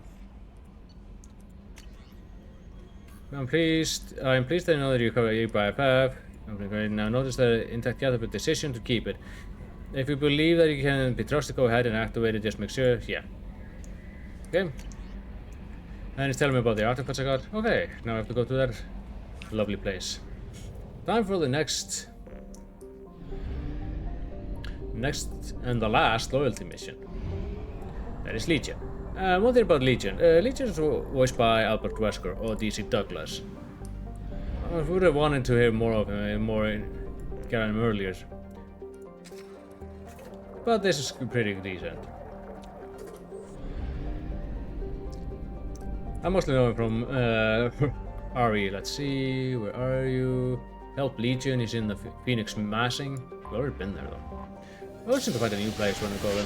A: I'm pleased that I know that you cover your IFF. Now notice the intact Geth, but decision to keep it. If you believe that you can be trusted, go ahead and activate it. Just make sure. Yeah. Okay. And it's telling me about the artifacts I got. Okay, now I have to go to that lovely place. Time for the next and the last loyalty mission. That is Legion. One thing about Legion. Legion is voiced by Albert Wesker or DC Douglas. I would have wanted to hear more of him, get him earlier. But this is pretty decent. I mostly know him from RE. Let's see, where are you? Help Legion, he's in the Phoenix Massing. We've already been there though. I always seem to find a new place when I go in.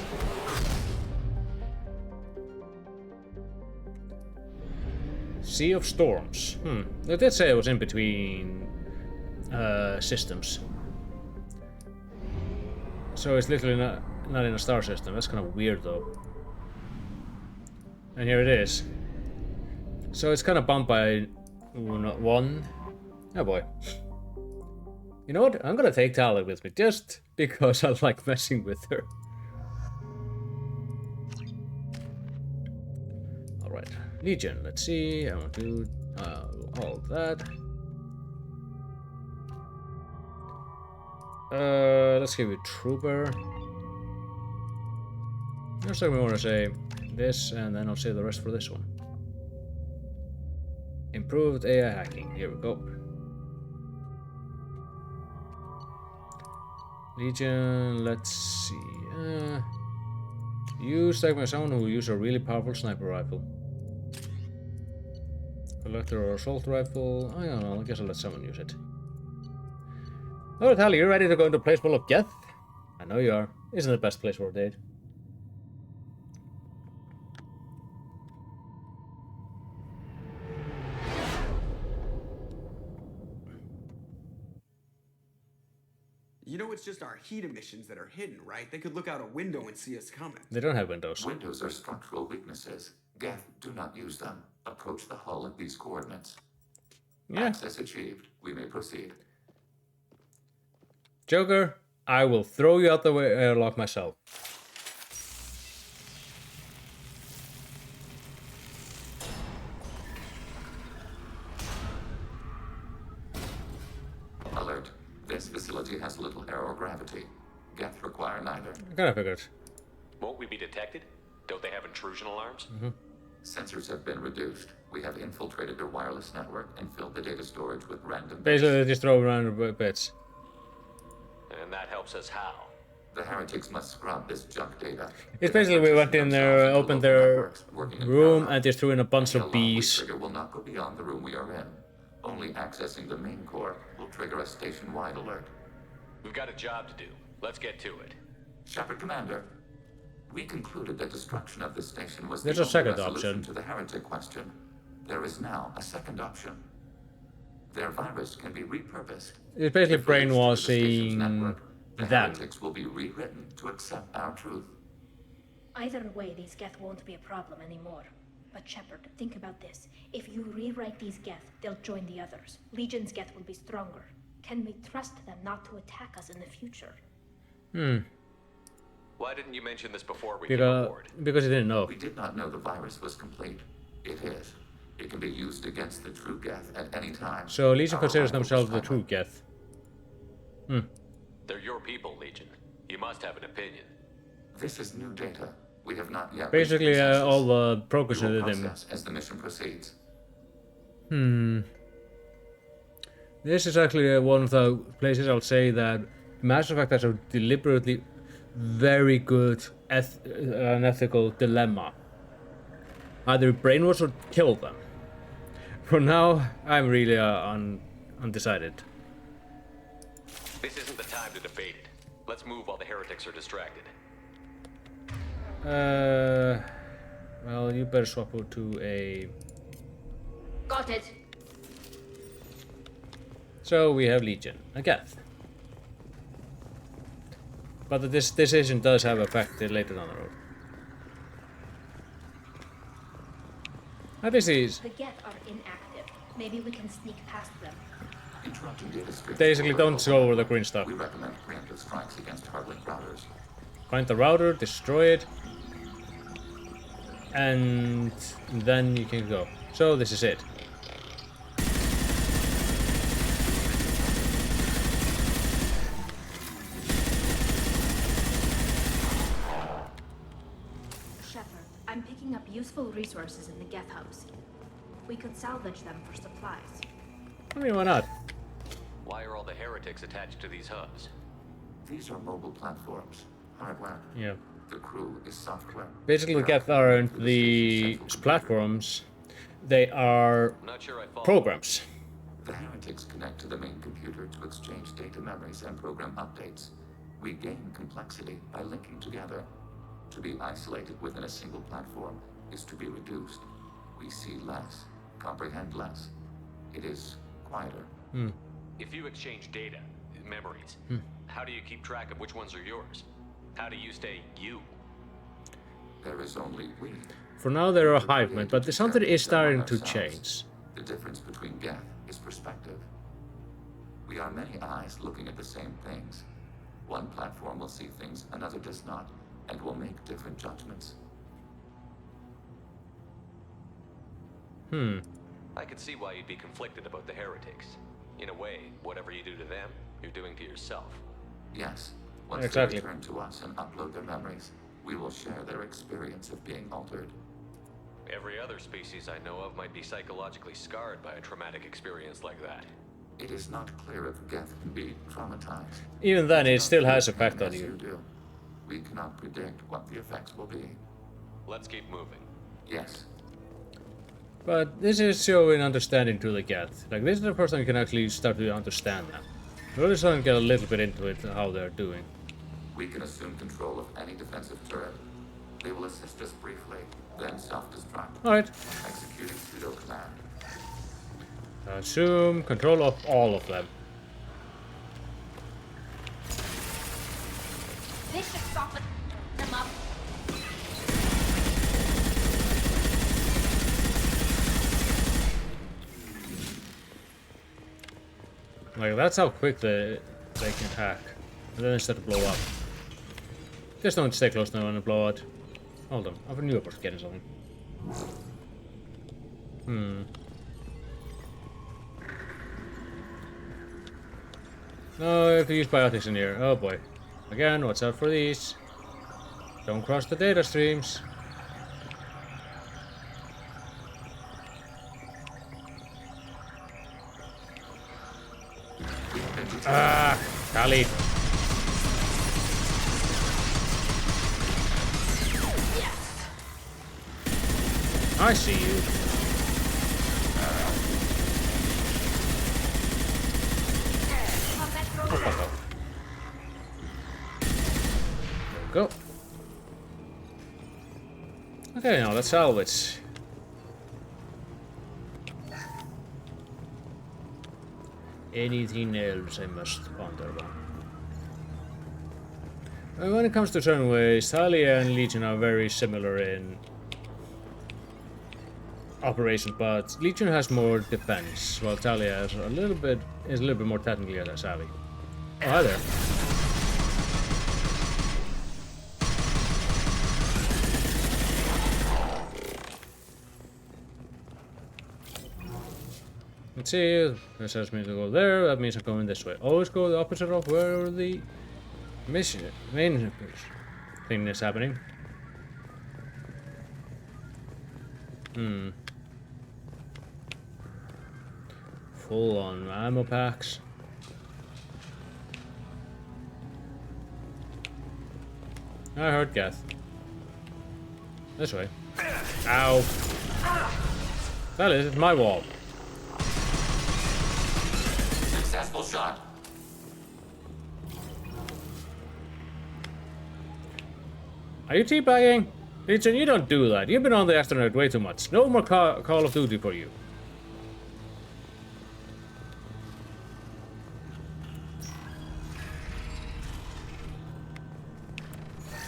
A: Sea of Storms. They did say it was in between systems. So it's literally not in a star system. That's kind of weird though. And here it is. So it's kind of bumped by one. Oh boy. You know what? I'm gonna take Tali with me just because I like messing with her. Alright. Legion, let's see. I want to do all of that. Let's give it Trooper. Looks like we want to say this, and then I'll save the rest for this one. Improved AI hacking. Here we go. Legion, let's see. Use segment someone who use a really powerful sniper rifle. Collector or assault rifle. I don't know, I guess I'll let someone use it. Alright, Tali, you ready to go into a place full of Geth? I know you are. Isn't it the best place for a date?
D: You know it's just our heat emissions that are hidden, right? They could look out a window and see us coming.
A: They don't have windows.
E: Windows are structural weaknesses. Geth, do not use them. Approach the hull at these coordinates.
A: Yeah.
E: Access achieved. We may proceed.
A: Joker, I will throw you out the airlock myself.
E: Alert. This facility has little aerogravity. Geth require neither.
A: I kinda figured.
B: Won't we be detected? Don't they have intrusion alarms?
E: Sensors have been reduced. We have infiltrated their wireless network and filled the data storage with random
A: Basically, they just throw around bits.
B: And that helps us how?
E: The heretics must scrub this junk data.
A: It's basically we went in there, opened their room, and just threw in a bunch of bees.
E: The trigger will not go beyond the room we are in. Only accessing the main core will trigger a station-wide alert.
B: We've got a job to do. Let's get to it.
E: Shepard Commander, we concluded that destruction of the station was
A: There's
E: the
A: a second
E: only resolution
A: option.
E: to the heretic question. There is now a second option. Their virus can be repurposed.
A: It's basically
E: If released to the station's
A: brainwashing
E: network, the
A: them.
E: heretics will be rewritten to accept our truth.
G: Either way, these Geth won't be a problem anymore. But Shepard, think about this. If you rewrite these Geth, they'll join the others. Legion's Geth will be stronger. Can we trust them not to attack us in the future?
B: Why didn't you mention this before we came aboard?
A: Because he didn't know.
E: We did not know the virus was complete. It is. It can be used against the true Geth at any time.
A: So Legion
E: Our
A: considers
E: arrival was
A: themselves the
E: timely.
A: true Geth.
B: They're your people, Legion. You must have an opinion.
E: This is new data. We have not yet.
A: Basically,
E: reached consensus.
A: all the
E: We
A: progress
E: will
A: with him.
E: process as the mission proceeds.
A: This is actually one of the places I'll say that Mass Effect has a deliberately very good an ethical dilemma. Either brainwash or kill them. For now, I'm really undecided.
B: This isn't the time to debate it. Let's move while the heretics are distracted.
A: Well, you better swap over to a...
G: Got it.
A: So we have Legion, a Geth. But this decision does have effect later down the road. This is...
G: The Geth are inactive. Maybe we can sneak past them.
E: Interrupting data streams.
A: Basically, don't go over the green stuff.
E: We recommend preemptive strikes against hardlink routers.
A: Find the router, destroy it, and then you can go. So this is it.
G: Shepard, I'm picking up useful resources in the Geth hubs. We could salvage them for supplies.
A: I mean, why not?
B: Why are all the heretics attached to these hubs?
E: These are mobile platforms. Hardware.
A: Yeah.
E: The crew is software.
A: Basically, the Geth aren't the platforms. They are
B: Not sure I follow.
A: programs.
E: The heretics connect to the main computer to exchange data memories and program updates. We gain complexity by linking together. To be isolated within a single platform is to be reduced. We see less, comprehend less. It is quieter.
B: If you exchange data, memories, how do you keep track of which ones are yours? How do you stay you?
E: There is only we.
A: For now, they're a hiveman, but something is starting to change.
E: The difference between Geth is perspective. We are many eyes looking at the same things. One platform will see things another does not, and will make different judgments.
B: I could see why you'd be conflicted about the heretics. In a way, whatever you do to them, you're doing to yourself.
E: Yes. Once
A: Exactly.
E: they return to us and upload their memories, we will share their experience of being altered.
B: Every other species I know of might be psychologically scarred by a traumatic experience like that.
E: It is not clear if Geth can be traumatized.
A: Even then, it still has effect on
E: As
A: you.
E: do. We cannot predict what the effects will be.
B: Let's keep moving.
E: Yes.
A: But this is showing understanding to the Geth. Like, this is the first time you can actually start to understand them. We're really starting to get a little bit into it, how they're doing.
E: We can assume control of any defensive turret. They will assist us briefly, then self-destruct.
A: Alright.
E: Executing pseudo command.
A: Assume control of all of them.
G: This should soften them up.
A: Like, that's how quick they can attack. And then they start to blow up. Just don't stay close now and blow out. Hold on, I knew I was getting something. No, I have to use biotics in here. Oh boy. Again, watch out for these. Don't cross the data streams. Ah, Kali. I see you. Go. Okay, now let's salvage. Anything else I must ponder on? When it comes to certain ways, Thalia and Legion are very similar in operation, but Legion has more defense, while Thalia is a little bit more technically savvy. Oh, hi there. Let's see, this tells me to go there, that means I'm going this way. Always go the opposite of where the main thing is happening. Full on ammo packs. I heard Geth. This way. Ow. That is my wall.
E: Successful shot.
A: Are you teabagging? Legion, you don't do that. You've been on the astronaut way too much. No more Call of Duty for you.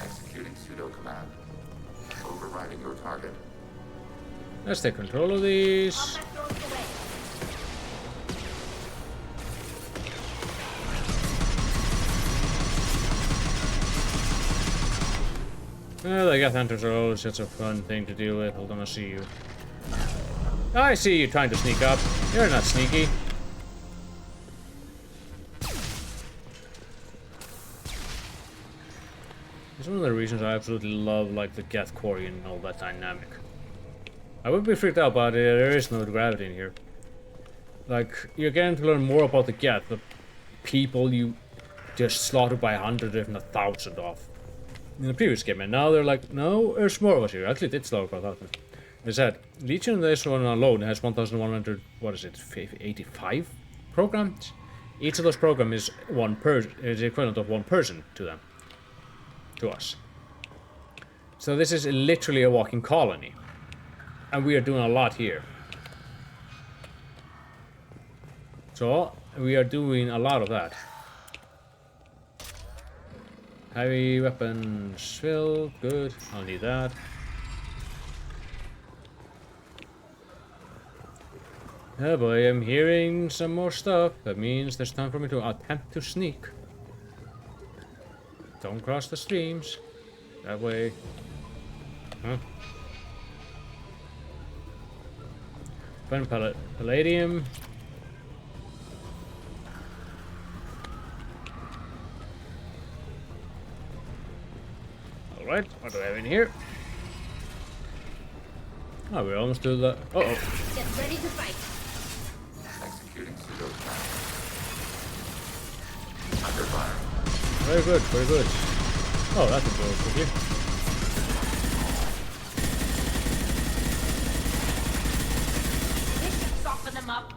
E: Executing pseudo command. Overriding your target.
A: Let's take control of these. Well, the Geth Hunters are always such a fun thing to deal with. Hold on, I see you. I see you trying to sneak up. You're not sneaky. It's one of the reasons I absolutely love, like, the Geth Quarry and all that dynamic. I would be freaked out, but there is no gravity in here. Like, you're getting to learn more about the Geth, the people you just slaughtered by 100, if not 1,000 of. In the previous game, and now they're like, no, there's more of us here. Actually, did slaughter by 1,000. They said, Legion, this one alone has 1,100, what is it, 85 programs? Each of those programs is is the equivalent of one person to them. To us. So this is literally a walking colony. And we are doing a lot here. So, we are doing a lot of that. Heavy weapons filled, good. I'll need that. Oh boy, I'm hearing some more stuff. That means there's time for me to attempt to sneak. Don't cross the streams. That way. Huh? Find palladium. Alright, what do we have in here? Oh, we're almost to the... Uh-oh.
G: Get ready to fight.
E: Executing pseudo command. Under fire.
A: Very good, very good. Oh, that's a good quickly.
G: This should soften them up.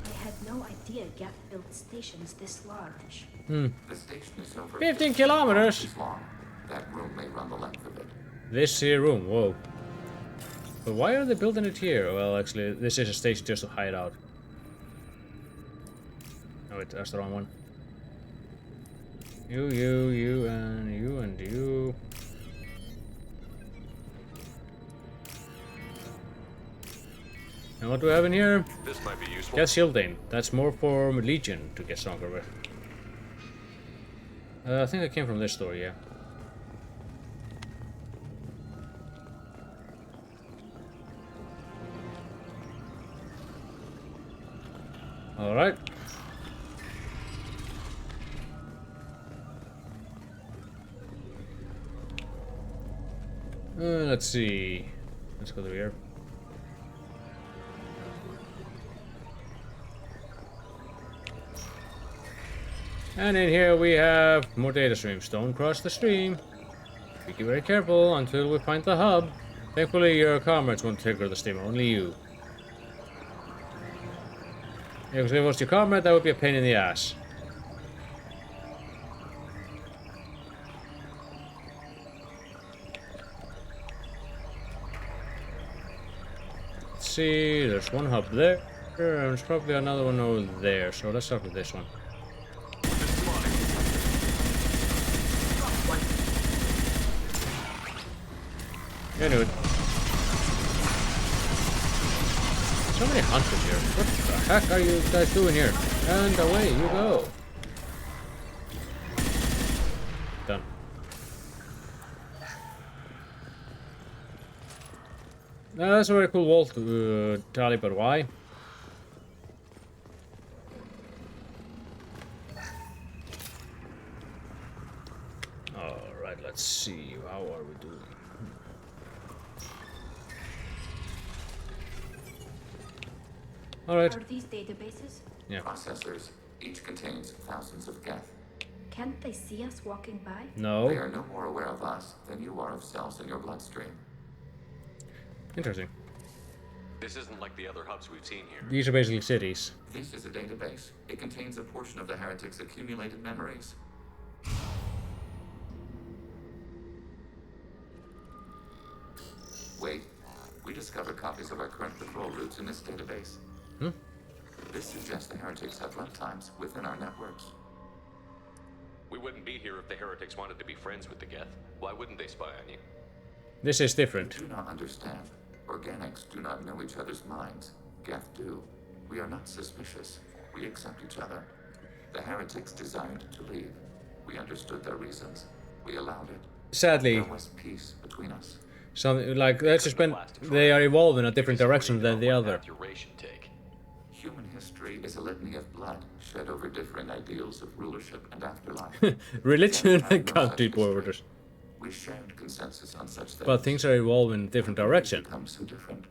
G: I had no idea Geth built stations this large.
E: The station is over
A: 15 kilometers.
E: inches long. That room may run the length of it.
A: This here room, whoa. But why are they building it here? Well, actually, this is a station just to hide out. Oh wait, that's the wrong one. You, and you, and you. And what do we have in here?
B: This might be useful.
A: Geth Shieldane. That's more for Legion to get stronger with. I think I came from this door, yeah. Alright. Let's see. Let's go through here. And in here we have more data streams. Don't cross the stream. Be very careful until we find the hub. Thankfully your comrades won't trigger the stream, only you. Yeah, because if it was your comrade, that would be a pain in the ass. Let's see, there's one hub there, and there's probably another one over there, so let's start with this one. Anyway. So many hunters here. What the heck are you guys doing here? And away you go. Done. That's a very cool wall to tally, but why? Alright, let's see. How are we doing? Alright.
G: Are these databases?
A: Yeah.
E: Processors. Each contains thousands of Geth.
G: Can't they see us walking by?
A: No.
E: They are no more aware of us than you are of cells in your bloodstream.
A: Interesting.
B: This isn't like the other hubs we've seen here.
A: These are basically cities.
E: This is a database. It contains a portion of the heretics' accumulated memories. Wait. We discovered copies of our current patrol routes in this database. This suggests the heretics have runtimes within our networks.
B: We wouldn't be here if the heretics wanted to be friends with the Geth. Why wouldn't they spy on you?
A: This is different.
E: You do not understand. Organics do not know each other's minds. Geth do. We are not suspicious. We accept each other. The heretics desired to leave. We understood their reasons. We allowed it.
A: Sadly,
E: There was peace between us.
A: something like let's just spend. They are evolving in a different direction than the other.
E: Human history is a litany of blood shed over differing ideals of rulership and afterlife.
A: Religion
E: Geth have no
A: can't
E: such
A: do
E: history.
A: borders.
E: We shared consensus on such things.
A: But things are evolving in a different direction.
E: Become so different.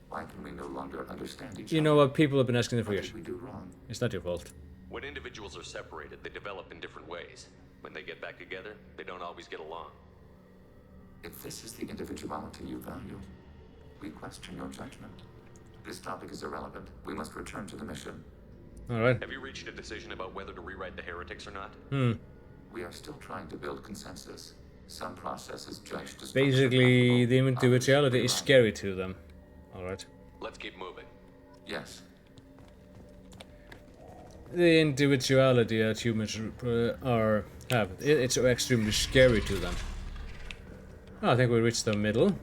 E: Why can we no longer understand each
A: You
E: other?
A: know what? People have been asking for
E: What
A: years.
E: did we do wrong?
A: It's not your fault.
B: When individuals are separated, they develop in different ways. When they get back together, they don't always get along.
E: If this is the individuality you value, we question your judgment. This topic is irrelevant. We must return to the mission.
A: Alright.
B: Have you reached a decision about whether to rewrite the heretics or not?
E: We are still trying to build consensus. Some processes judge destruction
A: Basically,
E: ethical,
A: the
E: others
A: individuality is
E: rewrite.
A: scary to them. Alright.
B: Let's keep moving.
E: Yes.
A: The individuality that humans have, it's extremely scary to them. Oh, I think we reached the middle.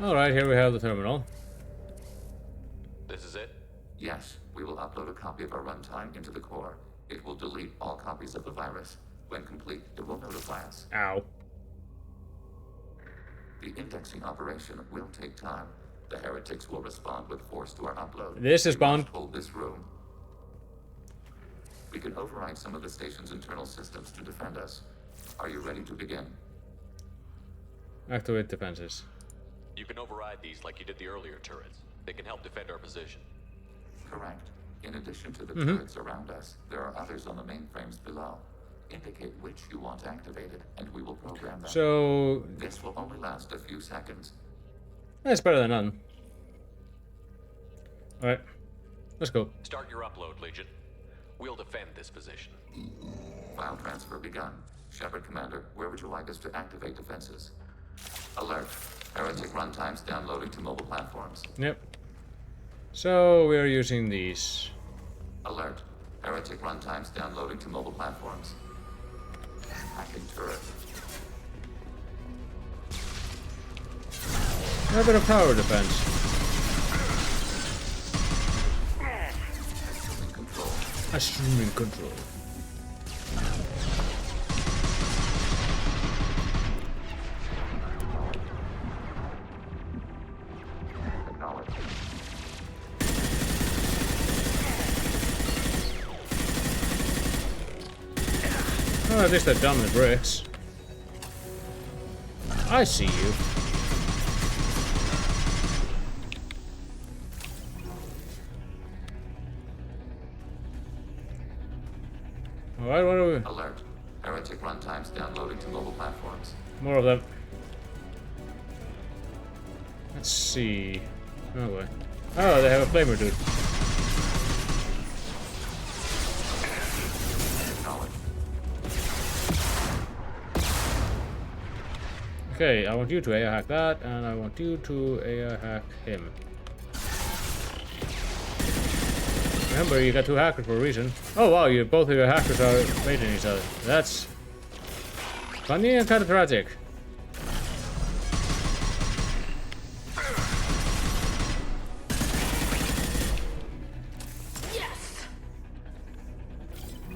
A: Alright, here we have the terminal.
B: This is it?
E: Yes, we will upload a copy of our runtime into the core. It will delete all copies of the virus. When complete, it will notify us.
A: Ow.
E: The indexing operation will take time. The heretics will respond with force to our upload.
A: This is
E: We
A: bound.
E: must hold this room. We can override some of the station's internal systems to defend us. Are you ready to begin?
A: Activate defenses.
B: You can override these like you did the earlier turrets. They can help defend our position.
E: Correct. In addition to the turrets around us, there are others on the mainframes below. Indicate which you want activated, and we will program them.
A: So,
E: This will only last a few seconds.
A: that's better than none. Alright. Let's go.
B: Start your upload, Legion. We'll defend this position.
E: File transfer begun. Shepard Commander, where would you like us to activate defenses? Alert. Heretic runtimes downloading to mobile platforms.
A: Yep. So, we are using these.
E: Alert. Heretic runtimes downloading to mobile platforms. Hacking turret.
A: A bit of tower defense.
E: Assuming control.
A: Assuming control.
E: Acknowledge.
A: Oh, at least they're done with bricks. I see you. Alright, what are we?
E: Alert. Heretic runtimes downloading to mobile platforms.
A: More of them. Let's see. Oh boy. Oh, they have a flamer, dude.
E: Acknowledge.
A: Okay, I want you to AI hack that, and I want you to AI hack him. Remember, you got two hackers for a reason. Oh wow, you both of your hackers are fighting each other. That's funny and kind of tragic.
G: Yes!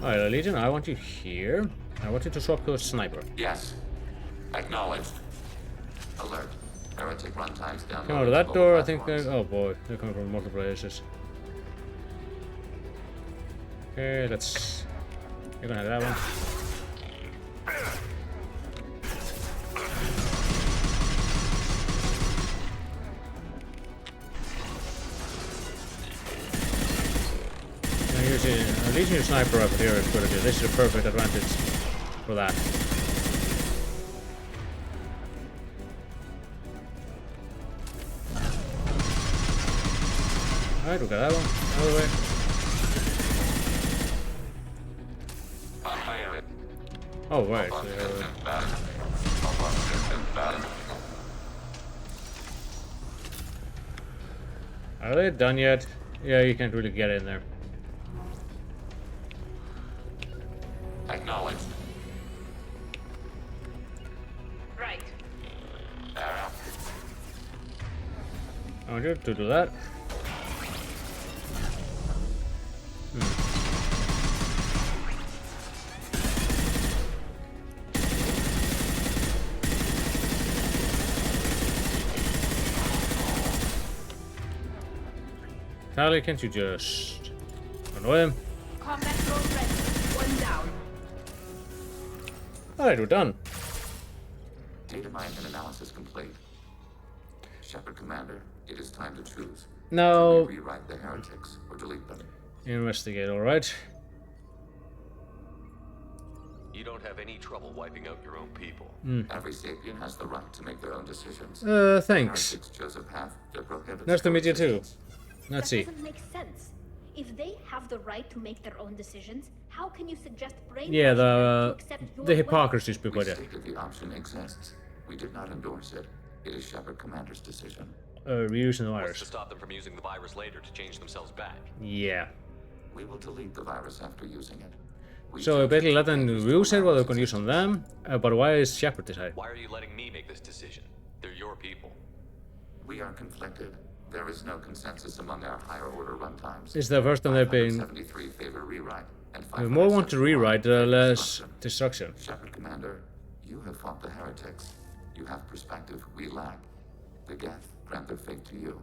A: Alright, Legion, I want you here. I want you to swap to a sniper.
E: Yes. Acknowledged. Alert. Heretic runtimes downloading
A: Come out of
E: to
A: that
E: mobile
A: door, I think
E: platforms.
A: they're... Oh boy, they're coming from multiple places. Okay, let's... You're gonna have that one. At least your sniper rifle here is good at it. This is a perfect advantage for that. Alright, we got that one out of the way. Oh, right. Are they done yet? Yeah, you can't really get in there.
E: Acknowledged.
J: Right.
A: I want you to do that. Tally, can't you just annoy him?
J: Combat drone ready. One down.
A: Alright, we're done.
E: Data mine and analysis complete. Shepard Commander, it is time to choose.
A: Now,
E: Do we rewrite the heretics or delete them?
A: investigate, alright.
B: You don't have any trouble wiping out your own people.
E: Every sapient has the right to make their own decisions.
A: Thanks.
E: Heretics chose a path that prohibits
A: Nice to meet you too.
E: coexistence.
A: Let's
G: That
A: see.
G: doesn't make sense. If they have the right to make their own decisions, how can you suggest brainwashing
A: Yeah,
G: them to
A: the
G: accept your
A: the
G: way?
A: hypocrisy is
E: We
A: before that.
E: stated the option exists. We did not endorse it. It is Shepard Commander's decision.
A: Reusing the
B: What's
A: virus.
B: to stop them from using the virus later to change themselves back?
A: Yeah.
E: We will delete the virus after using it. We
A: So
E: judge
A: basically let them
E: the
A: use it, what they're
E: virus
A: gonna use on them. But why is Shepard decide?
B: Why are you letting me make this decision? They're your people.
E: We are conflicted. There is no consensus among our higher order runtimes.
A: It's the first time they've been.
E: 573 favor rewrite, and
A: The more want to
E: 571
A: rewrite, the
E: favor
A: less destruction.
E: Shepard Commander, you have fought the heretics. You have perspective we lack. The Geth grant their fate to you.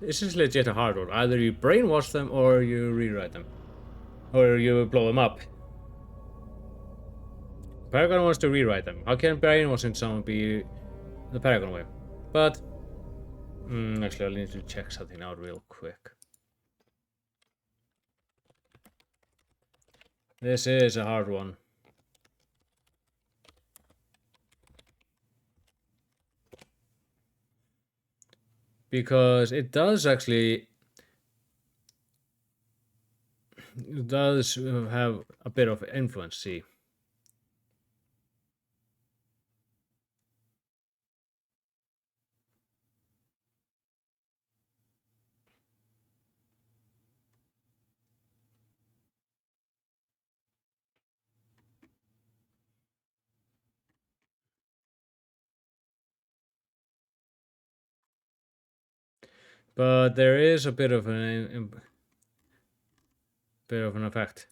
A: This is legit a hard one. Either you brainwash them or you rewrite them. Or you blow them up. Paragon wants to rewrite them. How can brainwashing someone be the Paragon way? But actually, I'll need to check something out real quick. This is a hard one. Because it does actually have a bit of influence, see. But there is a bit of an effect.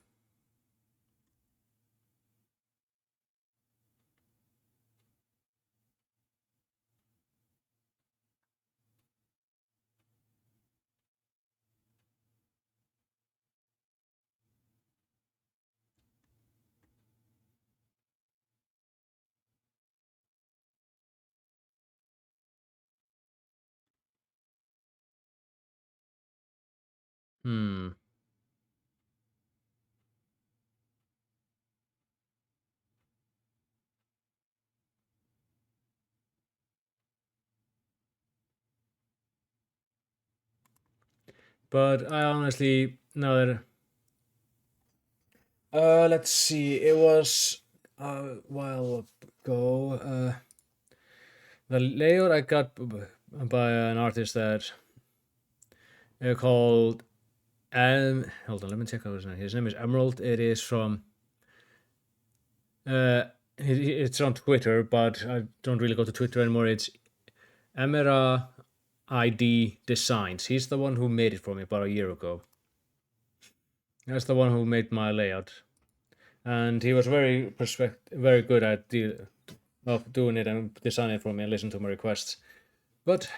A: But I honestly know that let's see, it was a while ago. The layout I got by an artist that called hold on, let me check out his name. His name is Emerald. It is from it's on Twitter, but I don't really go to Twitter anymore. It's Emera ID Designs. He's the one who made it for me about a year ago. That's the one who made my layout, and he was very good at doing it and designing it for me and listening to my requests. But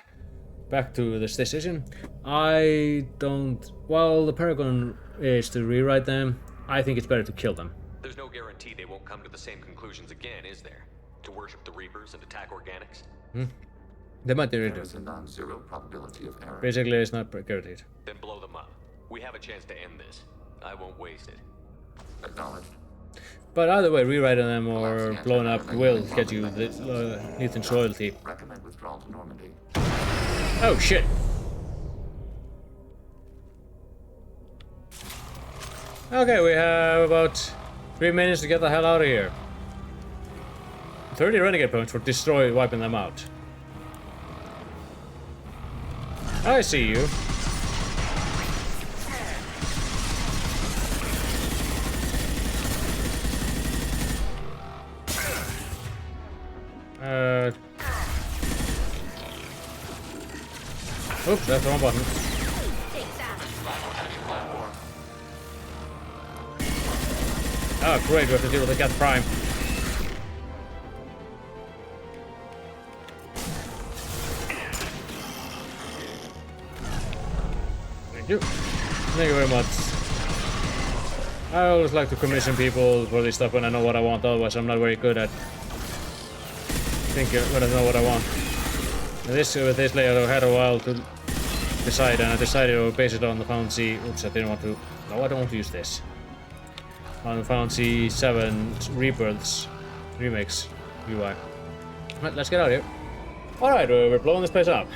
A: back to this decision. I don't. While the Paragon is to rewrite them, I think it's better to kill them.
B: There's no guarantee they won't come to the same conclusions again, is there? To worship the Reapers and attack organics?
A: They might do
E: There
A: it.
E: is a non-zero probability of error.
A: Basically, it's not guaranteed.
B: Then blow them up. We have a chance to end this. I won't waste it.
E: Acknowledged.
A: But either way, rewriting them or blowing up will get you the Ethan's royalty.
E: Recommend withdrawal to Normandy.
A: Oh shit! Okay, we have about 3 minutes to get the hell out of here. 30 renegade points for wiping them out. I see you. Oops, that's the wrong button. Oh, great, we have to deal with the Geth Prime. Thank you. Thank you very much. I always like to commission people for this stuff when I know what I want, otherwise I'm not very good at thinking when I know what I want. And with this layout I had a while to decide, and I decided to base it on the Final Fantasy. Oops, I didn't want to. No, I don't want to use this. On the Final Fantasy 7 Rebirths Remix UI. Right, let's get out of here. Alright, we're blowing this place up.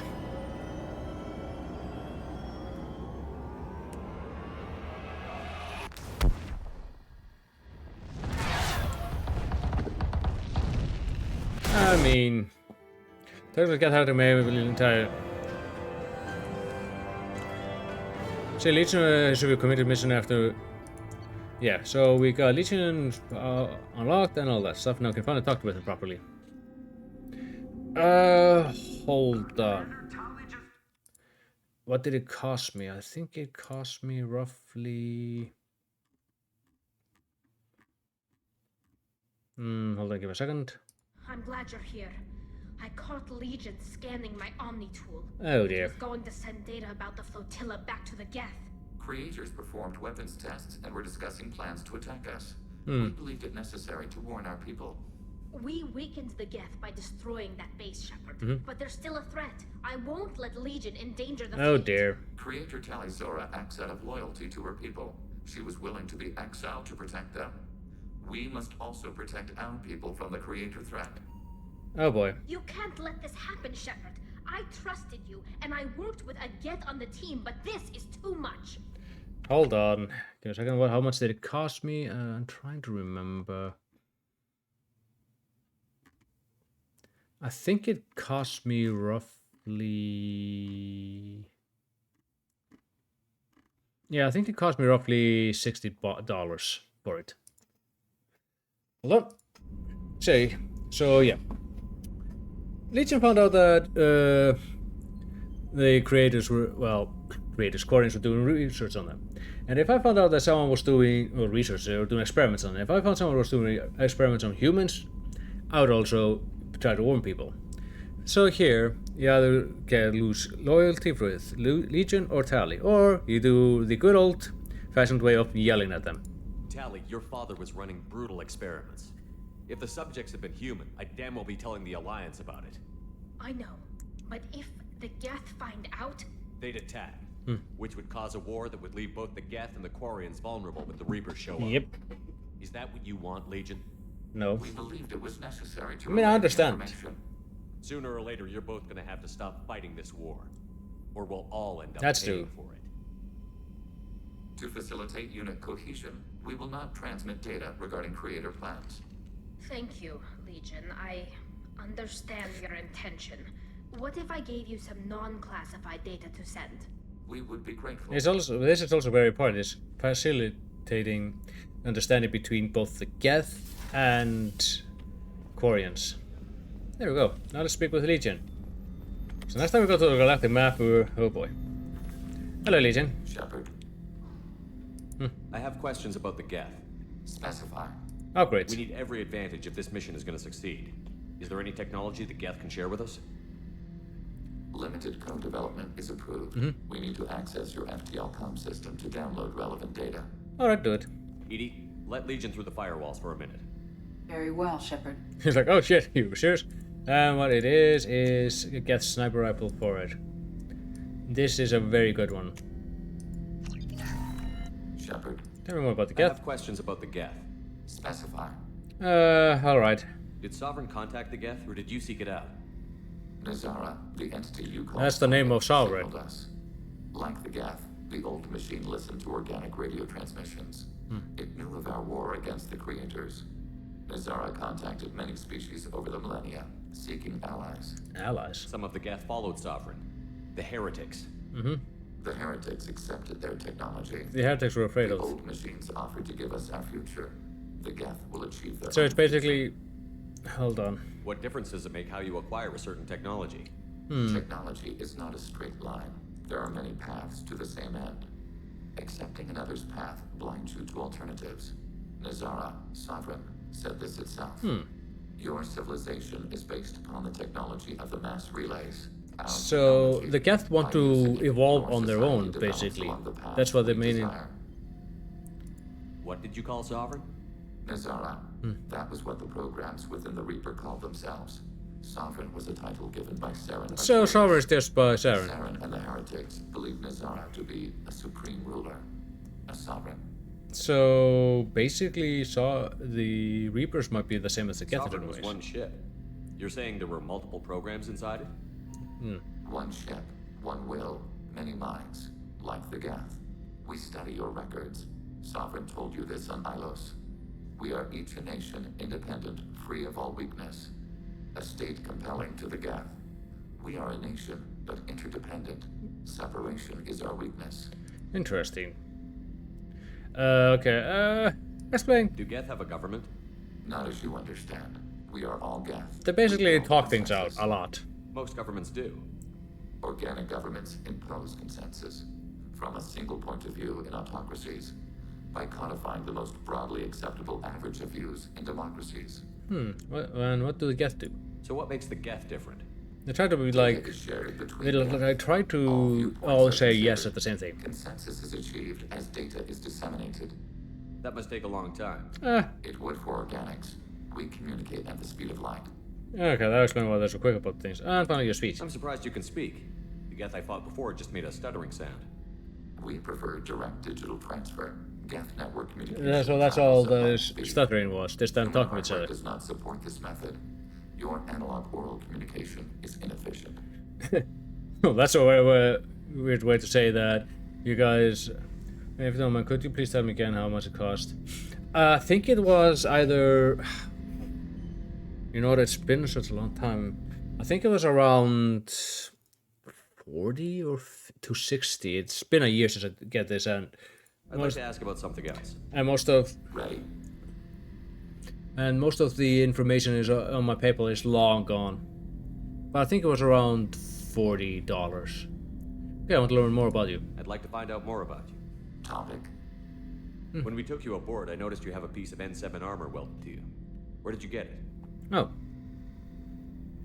A: I mean, technically get how to maybe the entire. So Legion should be committed mission after. Yeah, so we got Legion unlocked and all that stuff. Now we can finally talk with it properly. Hold on. What did it cost me? I think it cost me roughly. Hold on, give me a second.
G: I'm glad you're here. I caught Legion scanning my Omni tool.
A: Oh dear.
G: It was going to send data about the flotilla back to the Geth.
E: Creators performed weapons tests and were discussing plans to attack us. We believed it necessary to warn our people.
G: We weakened the Geth by destroying that base, Shepard. But there's still a threat. I won't let Legion endanger the
A: Oh
G: fleet.
A: dear.
E: Creator Tali Zora acts out of loyalty to her people. She was willing to be exiled to protect them. We must also protect our people from the Creator threat.
A: Oh boy.
G: You can't let this happen, Shepard. I trusted you, and I worked with a Geth on the team, but this is too much.
A: Hold on. Give me a second. How much did it cost me? I'm trying to remember. I think it cost me roughly. Yeah, I think it cost me roughly $60 for it. Hold on. See. So yeah. Legion found out that the creators were, well, Quarians were doing research on them. And if I found out that someone was doing research or doing experiments on them, if I found someone was doing experiments on humans, I would also try to warn people. So here, you either can lose loyalty with Legion or Tali, or you do the good old-fashioned way of yelling at them.
B: Tali, your father was running brutal experiments. If the subjects had been human, I'd damn well be telling the Alliance about it.
G: I know, but if the Geth find out...
B: They'd attack, which would cause a war that would leave both the Geth and the Quarians vulnerable when the Reapers show up.
A: Yep.
B: Is that what you want, Legion?
A: No.
E: We believed it was necessary to.
A: I mean, I understand.
B: Sooner or later, you're both gonna have to stop fighting this war. Or we'll all end up
A: That's
B: paying
A: true.
B: for it.
E: To facilitate unit cohesion, we will not transmit data regarding Creator plans.
G: Thank you, Legion. I understand your intention. What if I gave you some non-classified data to send?
E: We would be grateful.
A: This is also very important. It's facilitating understanding between both the Geth and Quarians. There we go. Now let's speak with Legion. So next time we go to the galactic map, oh boy. Hello, Legion.
E: Shepard.
B: I have questions about the Geth.
E: Specify.
A: Oh, great.
B: We need every advantage if this mission is going to succeed. Is there any technology the Geth can share with us?
E: Limited code development is approved. We need to access your FTL-COM system to download relevant data.
A: Alright, do it.
B: Edie, let Legion through the firewalls for a minute.
H: Very well, Shepard.
A: He's like, oh shit, you serious? And what it is a Geth sniper rifle for it. This is a very good one.
E: Shepard.
A: Tell me more about the
B: I
A: Geth.
B: have questions about the Geth.
E: Specify.
A: Alright.
B: Did Sovereign contact the Geth, or did you seek it out?
E: Nazara, the entity you call
A: That's the name of Sovereign.
E: signaled us. Like the Geth, the old machine listened to organic radio transmissions. It knew of our war against the creators. Nazara contacted many species over the millennia, seeking allies.
A: Allies?
B: Some of the Geth followed Sovereign. The Heretics.
E: The heretics accepted their technology.
A: The heretics were afraid
E: The
A: of.
E: old machines offered to give us our future. The Geth will achieve their
A: So
E: own
A: it's basically... Hold on.
B: What difference does it make how you acquire a certain technology?
E: Technology is not a straight line. There are many paths to the same end. Accepting another's path blinds you to alternatives. Nazara, Sovereign, said this itself. Your civilization is based upon the technology of the mass relays. Our
A: So
E: technology,
A: the Geth want
E: by
A: to
E: using it,
A: evolve
E: our
A: on their
E: society
A: own,
E: develops
A: basically.
E: along the path
A: That's what they
E: we
A: mean.
E: desire.
B: What did you call Sovereign?
E: Nazara. That was what the programs within the Reaper called themselves. Sovereign was a title given by Saren.
A: So Sovereign is just by Saren.
E: Saren and the heretics believed Nazara to be a supreme ruler, a sovereign.
A: So basically, the Reapers might be the same as the Geth in
B: Sovereign was
A: ways.
B: one ship. You're saying there were multiple programs inside it?
E: One ship, one will, many minds, like the Geth. We study your records. Sovereign told you this on Ilos. We are each a nation, independent, free of all weakness. A state compelling to the Geth. We are a nation, but interdependent. Separation is our weakness.
A: Interesting. Okay. Explain.
B: Do Geth have a government?
E: Not as you understand. We are all Geth.
A: They basically
E: We build
A: talk things out
E: consensus.
A: a lot.
B: Most governments do.
E: Organic governments impose consensus from a single point of view in autocracies by codifying the most broadly acceptable average of views in democracies.
A: And what do the Geth do?
B: So what makes the Geth different?
A: They try to be
E: Data
A: like...
E: is shared between
A: They
E: Geth.
A: try
E: All
A: to
E: viewpoints
A: all
E: are
A: say yes
E: considered.
A: at the same thing.
E: Consensus is achieved as data is disseminated.
B: That must take a long time.
E: It would for organics. We communicate at the speed of light.
A: Okay, that explains why they're so quick about things. And finally your speech.
B: I'm surprised you can speak. The Geth I fought before just made a stuttering sound.
E: We prefer direct digital transfer. Geth network communication.
A: Yeah, so that's all the
E: travels at light speed.
A: stuttering was. This time
E: Human
A: talking with each
E: hardware
A: other.
E: does not support this method. Your analog oral communication is inefficient.
A: Well, that's a weird way to say that. You guys... If you don't mind, could you please tell me again how much it cost? I think it was either... You know what, it's been such a long time. I think it was around 40 or to 60. It's been a year since I get this, and
B: I'd like to ask about something else.
A: most of
E: Ready?
A: the information is on my paper is long gone. But I think it was around $40. Okay, I want to learn more about you.
B: I'd like to find out more about you.
E: Topic.
B: When we took you aboard, I noticed you have a piece of N7 armor welded to you. Where did you get it?
A: Oh.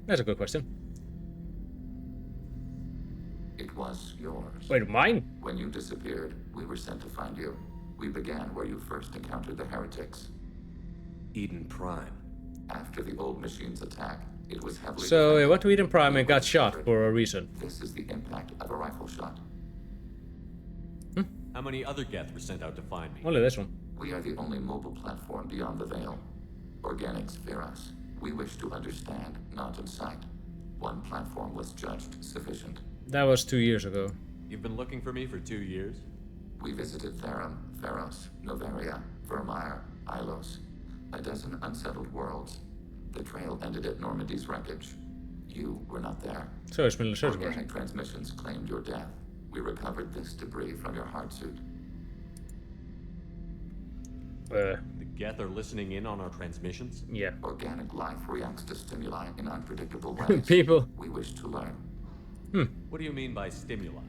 A: That's a good question.
E: It was yours.
A: Wait, mine?
E: When you disappeared, we were sent to find you. We began where you first encountered the heretics.
B: Eden Prime.
E: After the old machine's attack, it was heavily
A: So, I
E: defended.
A: went to Eden Prime and
E: We
A: got
E: were
A: shot
E: scattered.
A: for a reason.
E: This is the impact of a rifle shot.
B: How many other Geth were sent out to find me?
A: Only this one.
E: We are the only mobile platform beyond the veil. Organics fear us. We wish to understand, not incite. One platform was judged sufficient.
A: That was 2 years ago.
B: You've been looking for me for 2 years?
E: We visited Therum, Theros, Novaria, Vermeer, Ilos. A dozen unsettled worlds. The trail ended at Normandy's wreckage. You were not there.
A: So it's been search
E: Organic transmissions claimed your death. We recovered this debris from your heart suit.
B: The Geth are listening in on our transmissions?
A: Yeah.
E: Organic life reacts to stimuli in unpredictable ways.
A: People.
E: We wish to learn.
B: What do you mean by stimuli?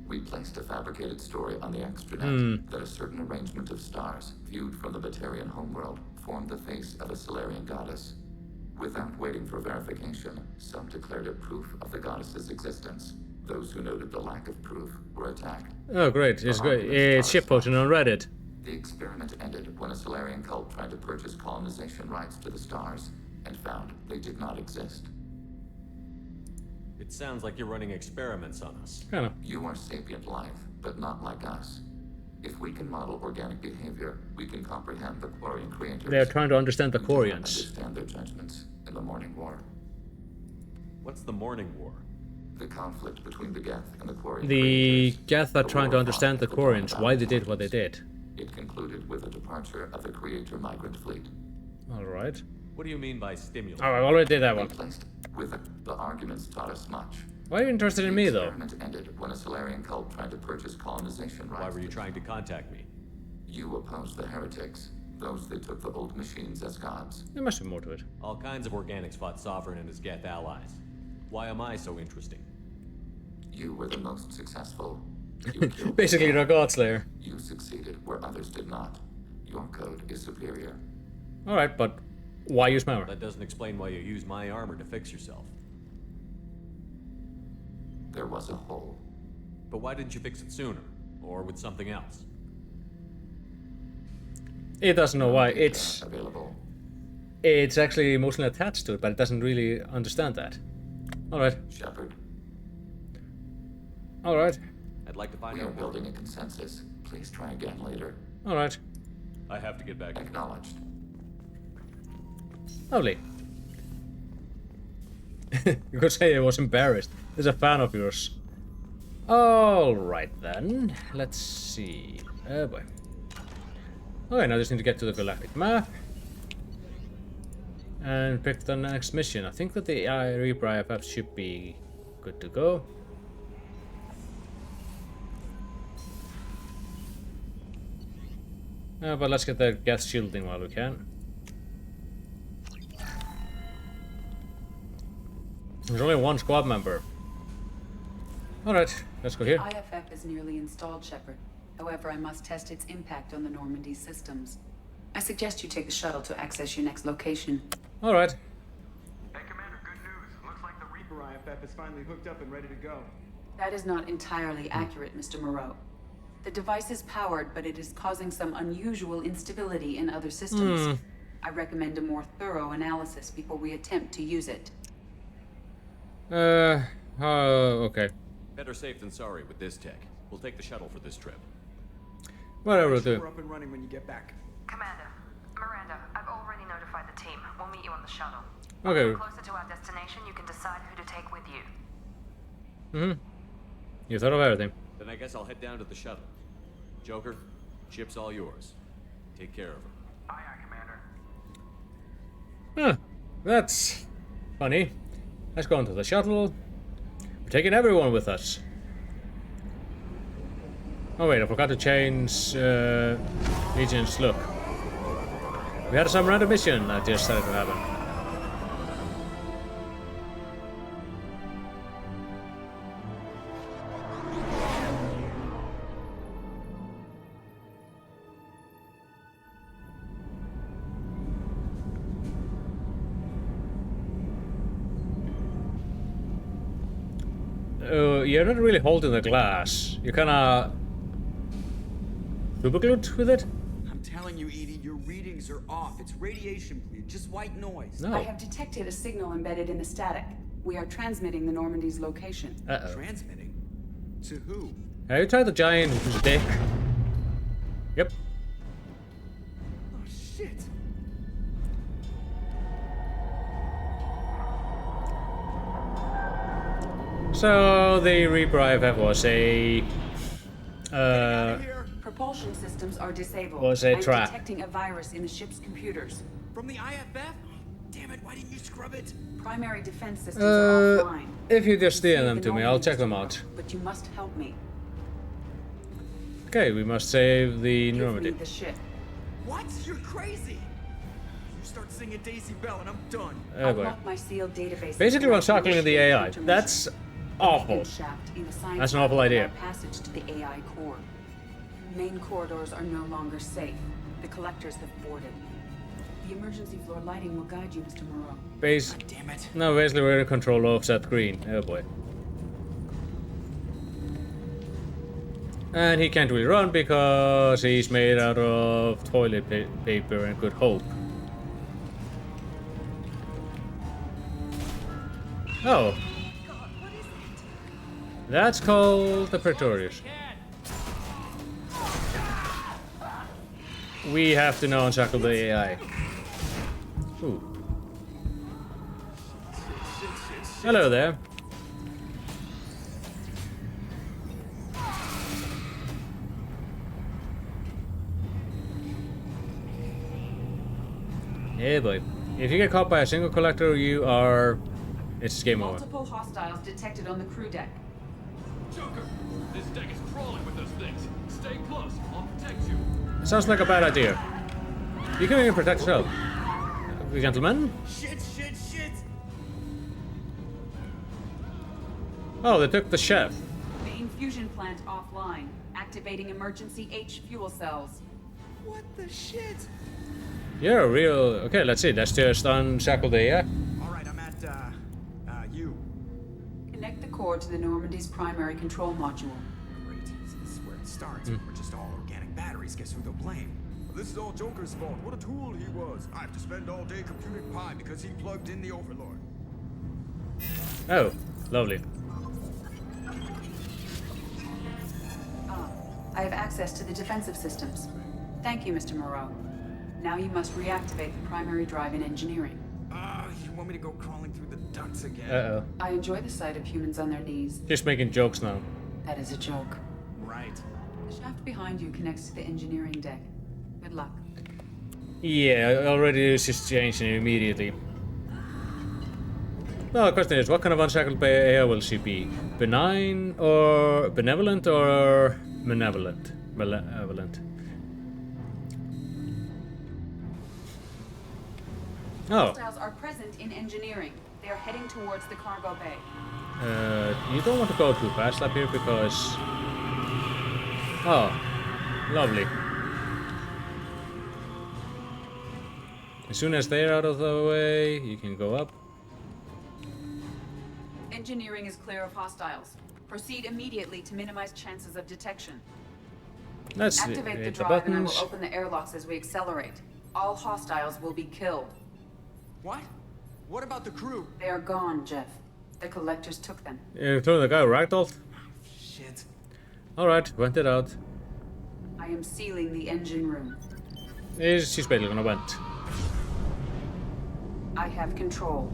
E: We placed a fabricated story on the extranet that a certain arrangement of stars, viewed from the Batarian homeworld, formed the face of a Solarian goddess. Without waiting for verification, some declared it proof of the goddess's existence. Those who noted the lack of proof were attacked.
A: Oh, great. It's great. It's shitposting on Reddit.
E: The experiment ended when a Solarian cult tried to purchase colonization rights to the stars and found they did not exist.
B: It sounds like you're running experiments on us.
A: Kinda.
E: You are sapient life, but not like us. If we can model organic behavior, we can comprehend the Quarian creators.
A: They're trying to understand the
E: We cannot
A: Quarians.
E: understand their judgments in the Morning War.
B: What's the Morning War?
E: The conflict between the Geth and the Quarian
A: The
E: creators.
A: Geth are
E: The
A: trying
E: war
A: to
E: fought
A: understand the
E: at the dawn
A: Quarians,
E: of
A: why
E: our
A: they did what they
E: civilization.
A: did.
E: It concluded with the departure of the Creator migrant fleet.
A: Alright.
B: What do you mean by stimulus?
A: Oh, I already did that one.
E: Replaced with it. The arguments taught us much.
A: Why are you interested in
E: The
A: me, though?
E: experiment ended when a Solarian cult tried to purchase colonization rights.
B: Why were you trying to contact me?
E: You opposed the heretics, those that took the old machines as gods.
A: There must be more to it.
B: All kinds of organics fought Sovereign and his Geth allies. Why am I so interesting?
E: You were the most successful. You killed
A: Basically, you're a Godslayer.
E: You succeeded where others did not. Your code is superior.
A: Alright, but why use my armor?
B: That doesn't explain why you use my armor to fix yourself.
E: There was a hole.
B: But why didn't you fix it sooner? Or with something else?
A: It doesn't know why.
E: Data
A: It's
E: available.
A: it's actually emotionally attached to it, but it doesn't really understand that. Alright.
E: Shepard,
A: Alright.
B: I'd like to find
E: we are
B: out more.
E: building a consensus. Please try again later.
A: Alright.
B: I have to get back.
E: Acknowledged.
A: Lovely. You could say I was embarrassed. He's a fan of yours. Alright then. Let's see. Oh boy. Okay, now I just need to get to the galactic map. And pick the next mission. I think that the Reaper IFF should be good to go. But let's get the gas shielding while we can. There's only one squad member. Alright, let's go here.
H: IFF is nearly installed, Shepard. However, I must test its impact on the Normandy systems. I suggest you take the shuttle to access your next location.
A: Alright.
D: Hey, Commander, good news. Looks like the Reaper IFF is finally hooked up and ready to go.
H: That is not entirely accurate, Mr. Moreau. The device is powered, but it is causing some unusual instability in other systems. I recommend a more thorough analysis before we attempt to use it.
A: Okay.
B: Better safe than sorry with this tech. We'll take the shuttle for this trip.
A: Whatever we'll
D: We're
A: do.
D: up and running when you get back.
J: Commander, Miranda, I've already notified the team. We'll meet you on the shuttle.
A: Okay.
J: Closer to our destination, you can decide who to take with you.
A: Mm-hmm. You thought of everything.
B: Then I guess I'll head down to the shuttle. Joker, ship's all yours. Take care of her.
D: Aye, aye, Commander.
A: Huh. That's funny. Let's go into the shuttle. We're taking everyone with us. Oh wait, I forgot to change Legion's look. We had some random mission that just started to happen. You're not really holding the glass. You're kinda super glued with it?
D: I'm telling you, Edie, your readings are off. It's radiation bleed, just white noise.
A: No.
H: I have detected a signal embedded in the static. We are transmitting the Normandy's location.
A: Uh-oh.
D: Transmitting? To who?
A: Have you tried the giant dick? Yep.
D: Oh, shit.
A: So the Reaper IFF was a
H: Propulsion systems are disabled.
A: Was a
H: I'm
A: trap.
H: detecting a virus in the ship's computers.
D: From the IFF? Damn it, why didn't you scrub it?
H: Primary defense systems are offline.
A: if you just steal
H: Save
A: them
H: the
A: to me, I'll
H: Normandy,
A: check them
H: Mr.
A: out.
H: Moreau, But you must help me.
A: Okay, we must save the
H: Give
A: Normandy.
H: me the ship.
D: What? You're crazy. You start singing Daisy Bell and I'm done.
A: Oh boy.
H: Unlock my sealed database.
A: Basically, we're circling the AI. That's awful.
H: Shaft in the science
A: That's an awful
H: lab
A: idea.
H: allow passage to the AI core. Main corridors are no longer safe. The collectors have boarded. The emergency floor lighting will guide you, Mr. Moreau.
A: Base.
D: Damn it.
A: No, basically we're in control of that green. Oh boy. And he can't really run because he's made out of toilet paper and Good Hope. Oh. That's called the Praetorius. We have to now unshackle the AI. Ooh. Hello there. Yeah, boy. If you get caught by a single collector, you are... It's game over.
H: Multiple hostiles detected on the crew deck.
B: Joker, this deck is crawling with those things. Stay close. I'll protect you.
A: Sounds like a bad idea. You can even protect yourself. Gentlemen?
D: Shit, shit, shit!
A: Oh, they took the chef.
H: Main fusion plant offline. Activating emergency H fuel cells.
D: What the shit?
A: You're a real... Okay, let's see. Let's just unshackle the AI.
D: Alright, I'm at, you.
H: Connect the core to the Normandy's primary control module.
D: Great. So this is where it starts. We're just all organic batteries. Guess who they'll blame?
M: This is all Joker's fault. What a tool he was. I have to spend all day computing pi because he plugged in the Overlord.
A: Oh, lovely.
H: I have access to the defensive systems. Thank you, Mr. Moreau. Now you must reactivate the primary drive in engineering.
D: You want me to go crawling through the ducts again?
A: Uh-oh.
H: I enjoy the sight of humans on their knees.
A: Just making jokes now.
H: That is a joke.
D: Right.
H: The shaft behind you connects to the engineering deck. Good luck.
A: Yeah, already it's just changing immediately. Well, the question is, what kind of unshackled AI will she be? Benign or benevolent or malevolent? Malevolent. Oh.
H: Hostiles are present in engineering. They are heading towards the cargo bay.
A: You don't want to go too fast up here because... Oh, lovely. As soon as they're out of the way, you can go up.
H: Engineering is clear of hostiles. Proceed immediately to minimize chances of detection.
A: Let's
H: activate the
A: hit the
H: drive and I will
A: buttons.
H: open the airlocks as we accelerate. All hostiles will be killed.
D: What? What about the crew?
H: They are gone, Jeff. The collectors took them.
A: Including the guy who ragdolled?
D: Shit.
A: Alright, went it out.
H: I am sealing the engine room.
A: She's basically gonna vent.
H: I have control.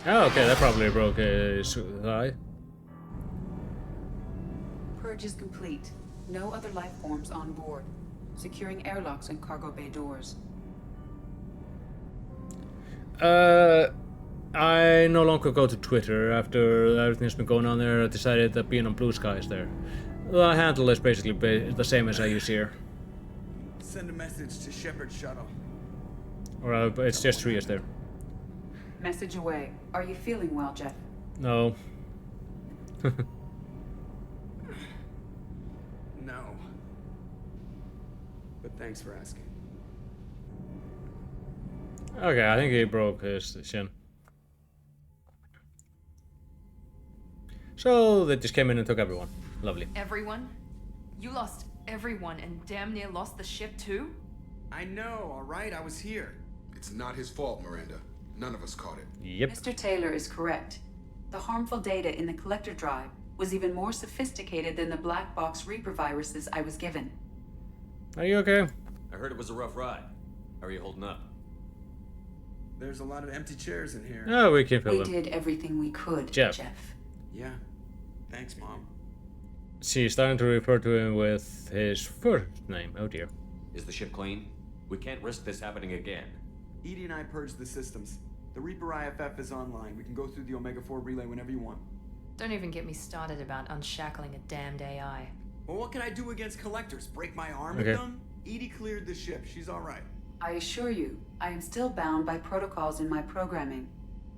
A: Oh, okay, that probably broke his thigh.
H: Purge is complete. No other life forms on board. Securing airlocks and cargo bay doors.
A: I no longer go to Twitter after everything that's been going on there. I decided that being on Blue Sky is there. The handle is basically the same as I use here.
D: Send a message to Shepard Shuttle.
A: Or it's just 3 is there.
H: Message away. Are you feeling well, Jeff?
A: No.
D: No. But thanks for asking.
A: Okay, I think he broke his shin. So they just came in and took everyone. Lovely.
J: Everyone? You lost everyone and damn near lost the ship too?
D: I know, alright? I was here.
K: It's not his fault, Miranda. None of us caught it.
A: Yep.
H: Mr. Taylor is correct. The harmful data in the collector drive was even more sophisticated than the black box Reaper viruses I was given.
A: Are you okay?
B: I heard it was a rough ride. How are you holding up?
D: There's a lot of empty chairs in here.
A: Oh, we can fill
H: We
A: them.
H: did everything we could,
A: Jeff.
D: Yeah. Thanks, Mom.
A: She's starting to refer to him with his first name. Oh dear.
B: Is the ship clean? We can't risk this happening again.
D: Edie and I purged the systems. The Reaper IFF is online. We can go through the Omega-4 relay whenever you want.
J: Don't even get me started about unshackling a damned AI.
D: Well, what can I do against collectors? Break my arm
A: Okay.
D: with them? Edie cleared the ship. She's alright.
H: I assure you, I am still bound by protocols in my programming.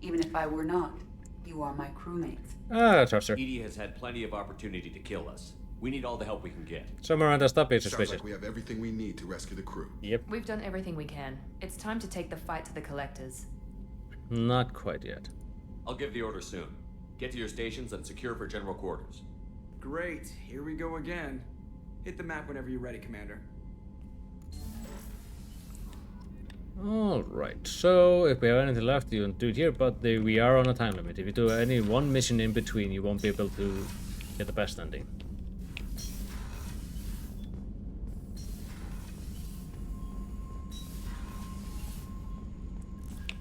H: Even if I were not, you are my crewmates.
A: Ah, I trust her.
B: Edie has had plenty of opportunity to kill us. We need all the help we can get.
A: So Miranda, stop being
K: Sounds
A: suspicious.
K: like we have everything we need to rescue the crew.
A: Yep.
J: We've done everything we can. It's time to take the fight to the collectors.
A: Not quite yet.
B: I'll give the order soon. Get to your stations and secure for general quarters.
D: Great. Here we go again. Hit the map whenever you're ready, Commander.
A: Alright, so if we have anything left, you can do it here, but we are on a time limit. If you do any one mission in between, you won't be able to get the best ending.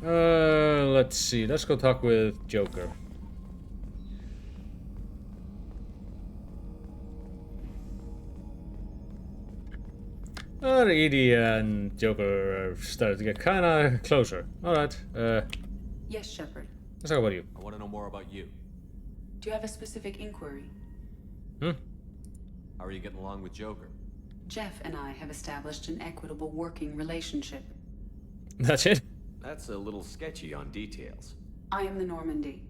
A: Let's see. Let's go talk with Joker. Edie and Joker are starting to get kind of closer. Alright.
H: Yes, Shepard.
A: Let's talk about you.
B: I want to know more about you.
H: Do you have a specific inquiry?
B: How are you getting along with Joker?
H: Jeff and I have established an equitable working relationship.
A: That's it?
B: That's a little sketchy on details.
H: I am the Normandy.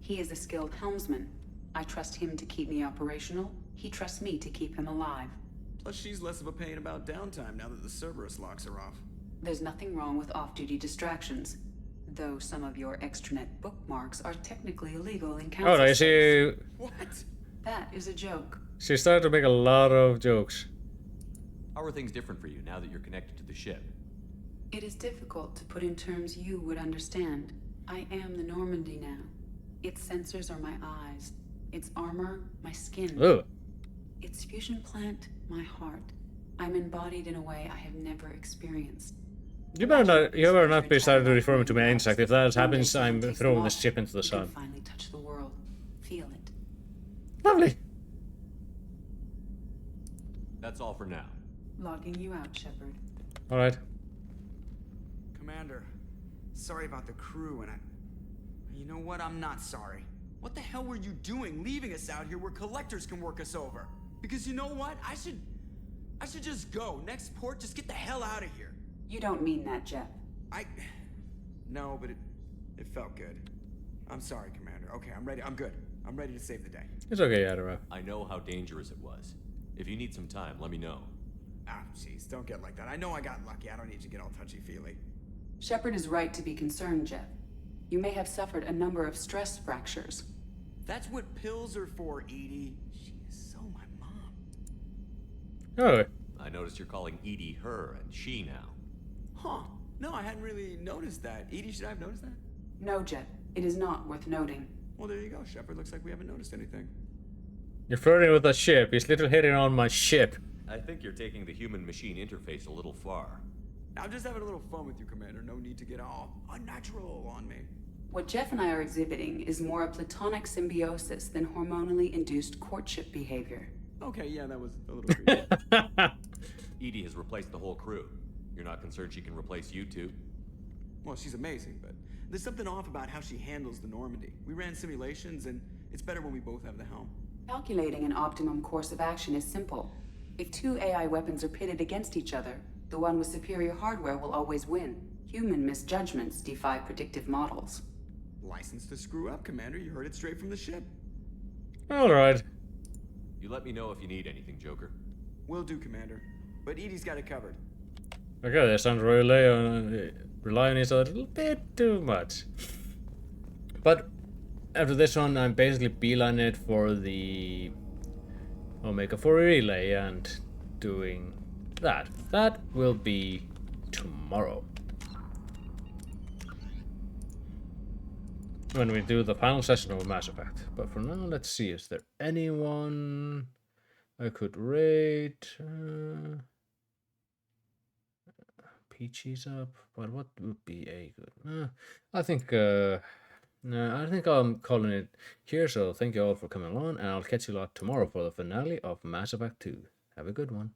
H: He is a skilled helmsman. I trust him to keep me operational. He trusts me to keep him alive.
D: Plus, she's less of a pain about downtime now that the Cerberus locks her off.
H: There's nothing wrong with off-duty distractions, though some of your extranet bookmarks are technically illegal in council.
A: Alright, she...
D: What?
H: That is a joke.
A: She started to make a lot of jokes.
B: How are things different for you now that you're connected to the ship?
H: It is difficult to put in terms you would understand. I am the Normandy now. Its sensors are my eyes. Its armor, my skin.
A: Ugh.
H: Its fusion plant, my heart. I'm embodied in a way I have never experienced.
A: You better not be starting to refer me to my insect. If that happens, I'm throwing this ship into the sun.
H: Finally touch the world. Feel it.
A: Lovely.
B: That's all for now.
H: Logging you out, Shepard.
A: Alright.
D: Commander, sorry about the crew, and you know what? I'm not sorry. What the hell were you doing leaving us out here where collectors can work us over? Because you know what? I should just go. Next port, just get the hell out of here.
H: You don't mean that, Jeff.
D: No, but it felt good. I'm sorry, Commander. Okay, I'm ready. I'm good. I'm ready to save the day.
A: It's okay, Adara.
B: I know how dangerous it was. If you need some time, let me know.
D: Ah, jeez, don't get like that. I know I got lucky. I don't need to get all touchy-feely.
H: Shepard is right to be concerned, Jeff. You may have suffered a number of stress fractures.
D: That's what pills are for, Edie. She is so my mom.
A: Oh.
B: I noticed you're calling Edie her and she now.
D: Huh. No, I hadn't really noticed that. Edie, should I have noticed that?
H: No, Jeff. It is not worth noting.
D: Well, there you go, Shepard. Looks like we haven't noticed anything.
A: You're flirting with a ship. He's literally hitting on my ship.
B: I think you're taking the human-machine interface a little far.
D: I'm just having a little fun with you, Commander. No need to get all unnatural on me.
H: What Jeff and I are exhibiting is more a platonic symbiosis than hormonally induced courtship behavior.
D: Okay, yeah, that was a little creepy.
B: Edie has replaced the whole crew. You're not concerned she can replace you too?
D: Well, she's amazing, but there's something off about how she handles the Normandy. We ran simulations, and it's better when we both have the helm.
H: Calculating an optimum course of action is simple. If two AI weapons are pitted against each other, the one with superior hardware will always win. Human misjudgments defy predictive models.
D: License to screw up, Commander. You heard it straight from the ship.
A: Alright.
B: You let me know if you need anything, Joker.
D: Will do, Commander. But Edie's got it covered.
A: Okay, they sound rely on each other a little bit too much. But after this one, I'm basically beeline it for the Omega 4 relay and doing that. That will be tomorrow. When we do the final session of Mass Effect. But for now, let's see, is there anyone I could raid? Peachy's up, but what would be a good? I think I'm calling it here, so thank you all for coming along, and I'll catch you lot tomorrow for the finale of Mass Effect 2. Have a good one.